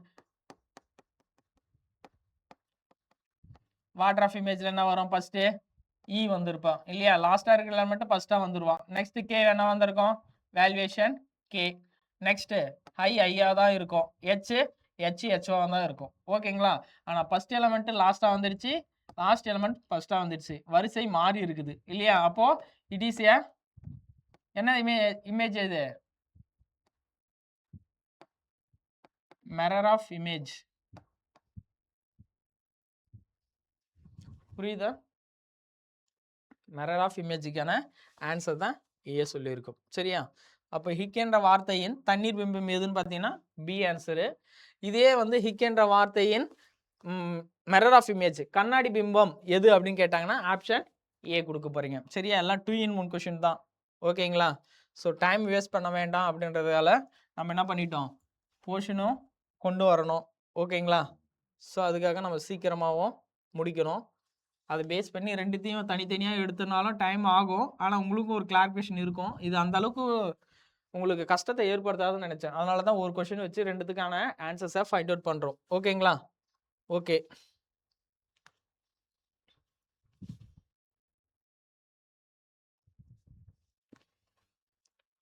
வாட்டர் ஆஃப் இமேஜில் என்ன வரும், ஃபஸ்ட்டு இ வந்திருப்பான் இல்லையா? லாஸ்ட்டாக இருக்கிற மட்டும் ஃபஸ்ட்டாக வந்துடுவான். நெக்ஸ்ட் கே என்ன வந்திருக்கும், வேல்யூவேஷன் கே. நெக்ஸ்ட்டு ஐயா தான் இருக்கும். ஹெச்ஓ தான் இருக்கும். ஓகேங்களா? ஆனால் ஃபஸ்ட் எலமெண்ட்டு லாஸ்ட்டாக வந்துடுச்சு, லாஸ்ட் எலமெண்ட் ஃபஸ்ட்டாக வந்துடுச்சு. வரிசை மாறி இருக்குது இல்லையா? அப்போது இட் இஸ் ஏ என்ன இமேஜ் இது, மிரர் ஆஃப் இமேஜ். புரியுதா? மிரர் ஆஃப் இமேஜுக்கான ஆன்சர் தான் ஏ சொல்லியிருக்கும். சரியா? அப்போ ஹிக் என்ற வார்த்தையின் தண்ணீர் பிம்பம் எதுன்னு பார்த்தீங்கன்னா பி ஆன்சரு. இதே வந்து ஹிக் என்ற வார்த்தையின் மிரர் ஆஃப் இமேஜ் கண்ணாடி பிம்பம் எது அப்படின்னு கேட்டாங்கன்னா ஆப்ஷன் ஏ கொடுக்க போகிறீங்க. சரியா? எல்லாம் 2 in 1 கொஷின் தான். ஓகேங்களா? ஸோ டைம் வேஸ்ட் பண்ண வேண்டாம் அப்படின்றதால நம்ம என்ன பண்ணிட்டோம், போர்ஷனும் கொண்டு வரணும். ஓகேங்களா? ஸோ அதுக்காக நம்ம சீக்கிரமாகவும் முடிக்கணும். அதை பேஸ் பண்ணி ரெண்டுத்தையும் தனித்தனியாக எடுத்தனாலும் டைம் ஆகும். ஆனால் உங்களுக்கும் ஒரு கிளாரிஃபிகேஷன் இருக்கும். இது அந்த அளவுக்கு உங்களுக்கு கஷ்டத்தை ஏற்படுத்தாதுன்னு நினச்சேன். அதனால தான் ஒரு கொஷின் வச்சு ரெண்டுத்துக்கான ஆன்சர்ஸை ஃபைண்ட் அவுட் பண்ணுறோம். ஓகேங்களா? ஓகே.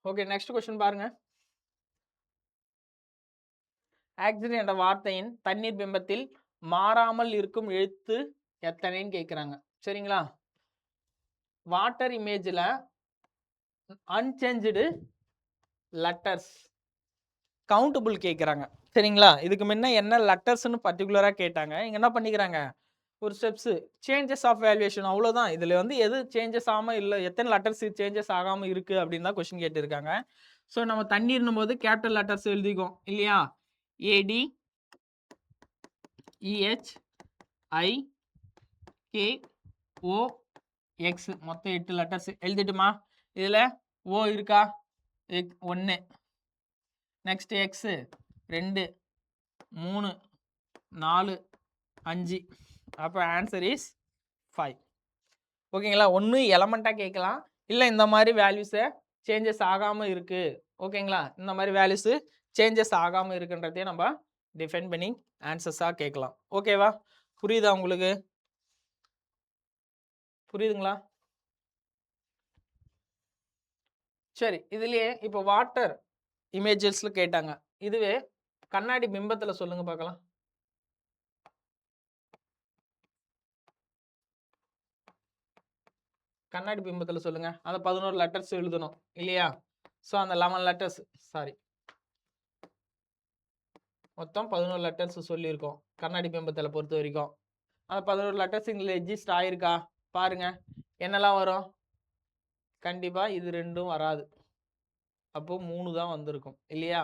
ஓகே, நெக்ஸ்ட் கொஸ்டின் பாருங்க. ஆக்சிஜன் என்ற வார்த்தையின் தண்ணீர் பிம்பத்தில் மாறாமல் இருக்கும் எழுத்து எத்தனைன்னு கேட்குறாங்க. சரிங்களா? வாட்டர் இமேஜில் அன்சேஞ்சு லெட்டர்ஸ் கவுண்டபிள் கேட்குறாங்க. சரிங்களா? இதுக்கு முன்ன என்ன லெட்டர்ஸ்னு பர்டிகுலராக கேட்டாங்க. இங்கே என்ன பண்ணிக்கிறாங்க, ஒரு ஸ்டெப்ஸு சேஞ்சஸ் ஆஃப் வேல்யூவேஷன் அவ்வளோதான். இதில் வந்து எது சேஞ்சஸ் ஆகாமல் இல்லை, எத்தனை லெட்டர்ஸ் சேஞ்சஸ் ஆகாமல் இருக்குது அப்படின்னு தான் கொஸ்டின் கேட்டிருக்காங்க. ஸோ நம்ம தண்ணீர்னும் போது கேபிட்டல் லெட்டர்ஸ் எழுதிக்கும் இல்லையா? ஏடி இஹெச் ஐ கே ஓ எக்ஸ் மொத்தம் 8 லெட்டர்ஸ் எழுதிட்டுமா? இதில் ஓ இருக்கா, 1, நெக்ஸ்ட் எக்ஸு 2, 3, 4, 5. அப்போ ஆன்சர் இஸ் 5. ஓகேங்களா? ஒன்று எலமெண்ட்டாக கேட்கலாம், இல்லை இந்த மாதிரி வேல்யூஸை சேஞ்சஸ் ஆகாமல் இருக்குது. ஓகேங்களா? இந்த மாதிரி வேல்யூஸு சேஞ்சஸ் ஆகாமல் இருக்குன்றதையும் நம்ம டிஃபைன் பண்ணி ஆன்சர்ஸாக கேட்கலாம். ஓகேவா? புரியுதா உங்களுக்கு? புரியுதுங்களா? சரி, இதுலேயே இப்போ வாட்டர் இமேஜஸில் கேட்டாங்க. இதுவே கண்ணாடி பிம்பத்தில் சொல்லுங்க பார்க்கலாம். கண்ணாடி பிம்பத்தில் சொல்லுங்க. அந்த 11 லெட்டர்ஸ் எழுதணும் இல்லையா? ஸோ அந்த 11 லெட்டர்ஸ், சாரி, மொத்தம் 11 லெட்டர்ஸ் சொல்லியிருக்கோம் கண்ணாடி பிம்பத்தில் பொறுத்த வரைக்கும். அந்த 11 லெட்டர்ஸ் இதில் எக்ஸிஸ்ட் ஆயிருக்கா பாருங்க. என்னெல்லாம் வரும், கண்டிப்பாக இது 2ம் வராது. அப்போ 3 தான் வந்திருக்கும் இல்லையா?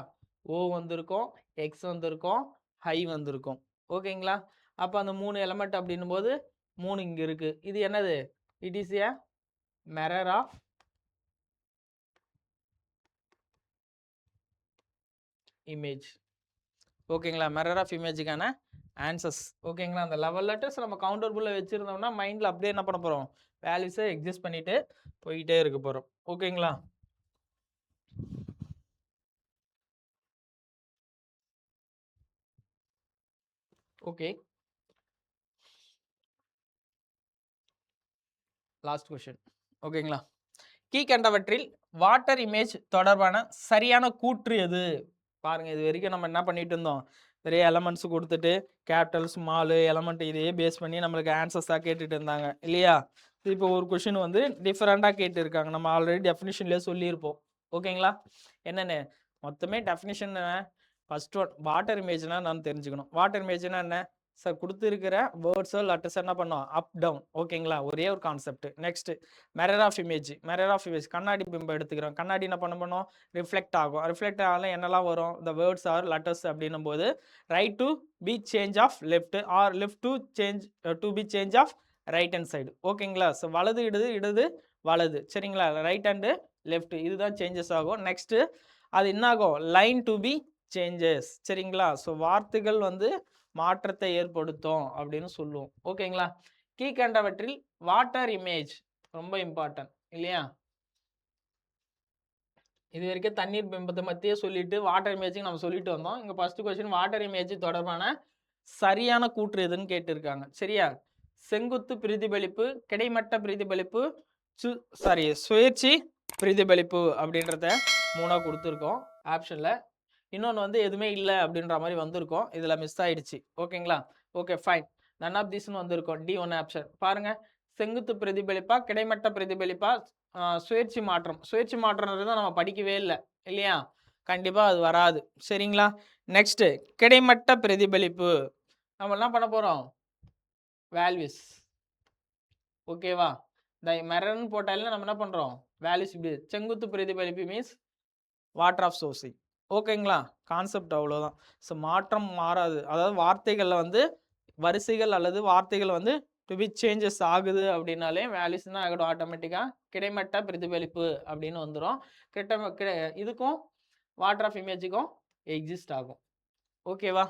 ஓ வந்திருக்கும், எக்ஸ் வந்திருக்கும், ஹை வந்திருக்கும். ஓகேங்களா? அப்போ அந்த 3 எலமெண்ட் அப்படின்னும் போது 3 இங்கே இருக்குது. இது என்னது, it is a mirror of image. ஓகேங்களா? மிரர் ஆஃப் இமேஜுக்கான ஆன்சர்ஸ். ஓகேங்களா? அந்த 11 லெட்டர்ஸ் நம்ம கவுண்டர்புல்ல வச்சுருந்தோம்னா மைண்டில் அப்படியே என்ன பண்ண போகிறோம், வேல்யூஸை எக்ஸிஸ்ட் பண்ணிட்டு போயிட்டே இருக்க போகிறோம். ஓகேங்களா? ஓகே. Last question. ஓகேங்களா? கீழ்க்கண்டவற்றில் வாட்டர் இமேஜ் தொடர்பான சரியான கூற்று எது? பாருங்க, இது வரைக்கும் நம்ம என்ன பண்ணிட்டு இருந்தோம்? நிறைய எலமெண்ட்ஸ் கொடுத்துட்டு கேபிட்டல், ஸ்மால், எலமெண்ட் இதையே பேஸ் பண்ணி நம்மளுக்கு ஆன்சர்ஸாக கேட்டுட்டு இருந்தாங்க இல்லையா? இப்போ ஒரு கொஷின் வந்து டிஃப்ரெண்டாக கேட்டுருக்காங்க. நம்ம ஆல்ரெடி டெஃபினிஷன்லேயே சொல்லியிருப்போம். ஓகேங்களா? என்னென்னு மொத்தமே டெஃபினிஷன் ஃபர்ஸ்ட் ஒன் வாட்டர் இமேஜ்னா நான் தெரிஞ்சுக்கணும். வாட்டர் இமேஜ்னா என்ன சார்? கொடுத்துருக்கிற வேர்ட்ஸோ லெட்டர்ஸ் என்ன பண்ணோம்? Up down. ஓகேங்களா? ஒரே ஒரு concept. Next mirror of image. Mirror of image கண்ணாடி பிம்பம் எடுத்துக்கிறோம். கண்ணாடி என்ன பண்ணணும்? ரிஃப்ளெக்ட் ஆகும். ரிஃப்ளெக்ட் ஆகலாம் என்னெல்லாம் வரும்? இந்த வேர்ட்ஸ் ஆர் லெட்டர்ஸ் அப்படின்னும் போது right to be change of left or left to change to be change of right hand side. ஓகேங்களா? ஸோ வலது இடது, இடது வலது. சரிங்களா? ரைட் ஹேண்டு லெஃப்ட், இதுதான் சேஞ்சஸ் ஆகும். நெக்ஸ்ட்டு அது என்ன ஆகும்? Line to be changes. சரிங்களா? ஸோ வார்த்தைகள் வந்து மாற்றத்தை ஏற்படுத்தும் அப்படின்னு சொல்லுவோம். ஓகேங்களா? கீழ்க்கண்டவற்றில் வாட்டர் இமேஜ் ரொம்ப இம்பார்ட்டன்ட் இல்லையா? இது வரைக்கும் தண்ணீர் பிம்பத்தை பற்றியே சொல்லிட்டு வாட்டர் இமேஜுக்கு நம்ம சொல்லிட்டு வந்தோம். இங்கே ஃபர்ஸ்ட் கொஸ்டின் வாட்டர் இமேஜ் தொடர்பான சரியான கூற்று எதுன்னு கேட்டிருக்காங்க. சரியா? செங்குத்து பிரதிபலிப்பு, கிடைமட்ட பிரதிபலிப்பு, சுழற்சி பிரதிபலிப்பு அப்படின்றத 3ஆ கொடுத்துருக்கோம் ஆப்ஷனில். இன்னொன்று வந்து எதுவுமே இல்லை அப்படின்ற மாதிரி வந்திருக்கோம். இதில் மிஸ் ஆயிடுச்சு. ஓகேங்களா? Okay fine. நன் ஆஃப் திஸ்ன்னு வந்திருக்கோம். D1 ஆப்ஷன் பாருங்க. செங்குத்து பிரதிபலிப்பா, கிடைமட்ட பிரதிபலிப்பா, சுழற்சி மாற்றம். சுழற்சி மாற்றம்ன்றது நம்ம படிக்கவே இல்லை இல்லையா? கண்டிப்பாக அது வராது. சரிங்களா? நெக்ஸ்ட்டு கிடைமட்ட பிரதிபலிப்பு நம்ம என்ன பண்ண போகிறோம்? வேல்யூஸ். ஓகேவா? இந்த மிரர்னு போட்டாலே நம்ம என்ன பண்ணுறோம்? வேல்யூஸ். இப்படி செங்குத்து பிரதிபலிப்பு மீன்ஸ் வாட்டர் ஆஃப் சோர்சிங். ஓகேங்களா? கான்செப்ட் அவ்வளோதான். ஸோ மாற்றம் மாறாது. அதாவது வார்த்தைகளில் வந்து வரிசைகள் அல்லது வார்த்தைகள் வந்து டு பி சேஞ்சஸ் ஆகுது அப்படின்னாலே வேல்யூஸ் தான் ஆகிடும். ஆட்டோமேட்டிக்காக கிடைமட்ட பிரதிபலிப்பு அப்படின்னு வந்துடும். இதுக்கும் வாட்டர் ஆஃப் இமேஜுக்கும் எக்ஸிஸ்ட் ஆகும். ஓகேவா?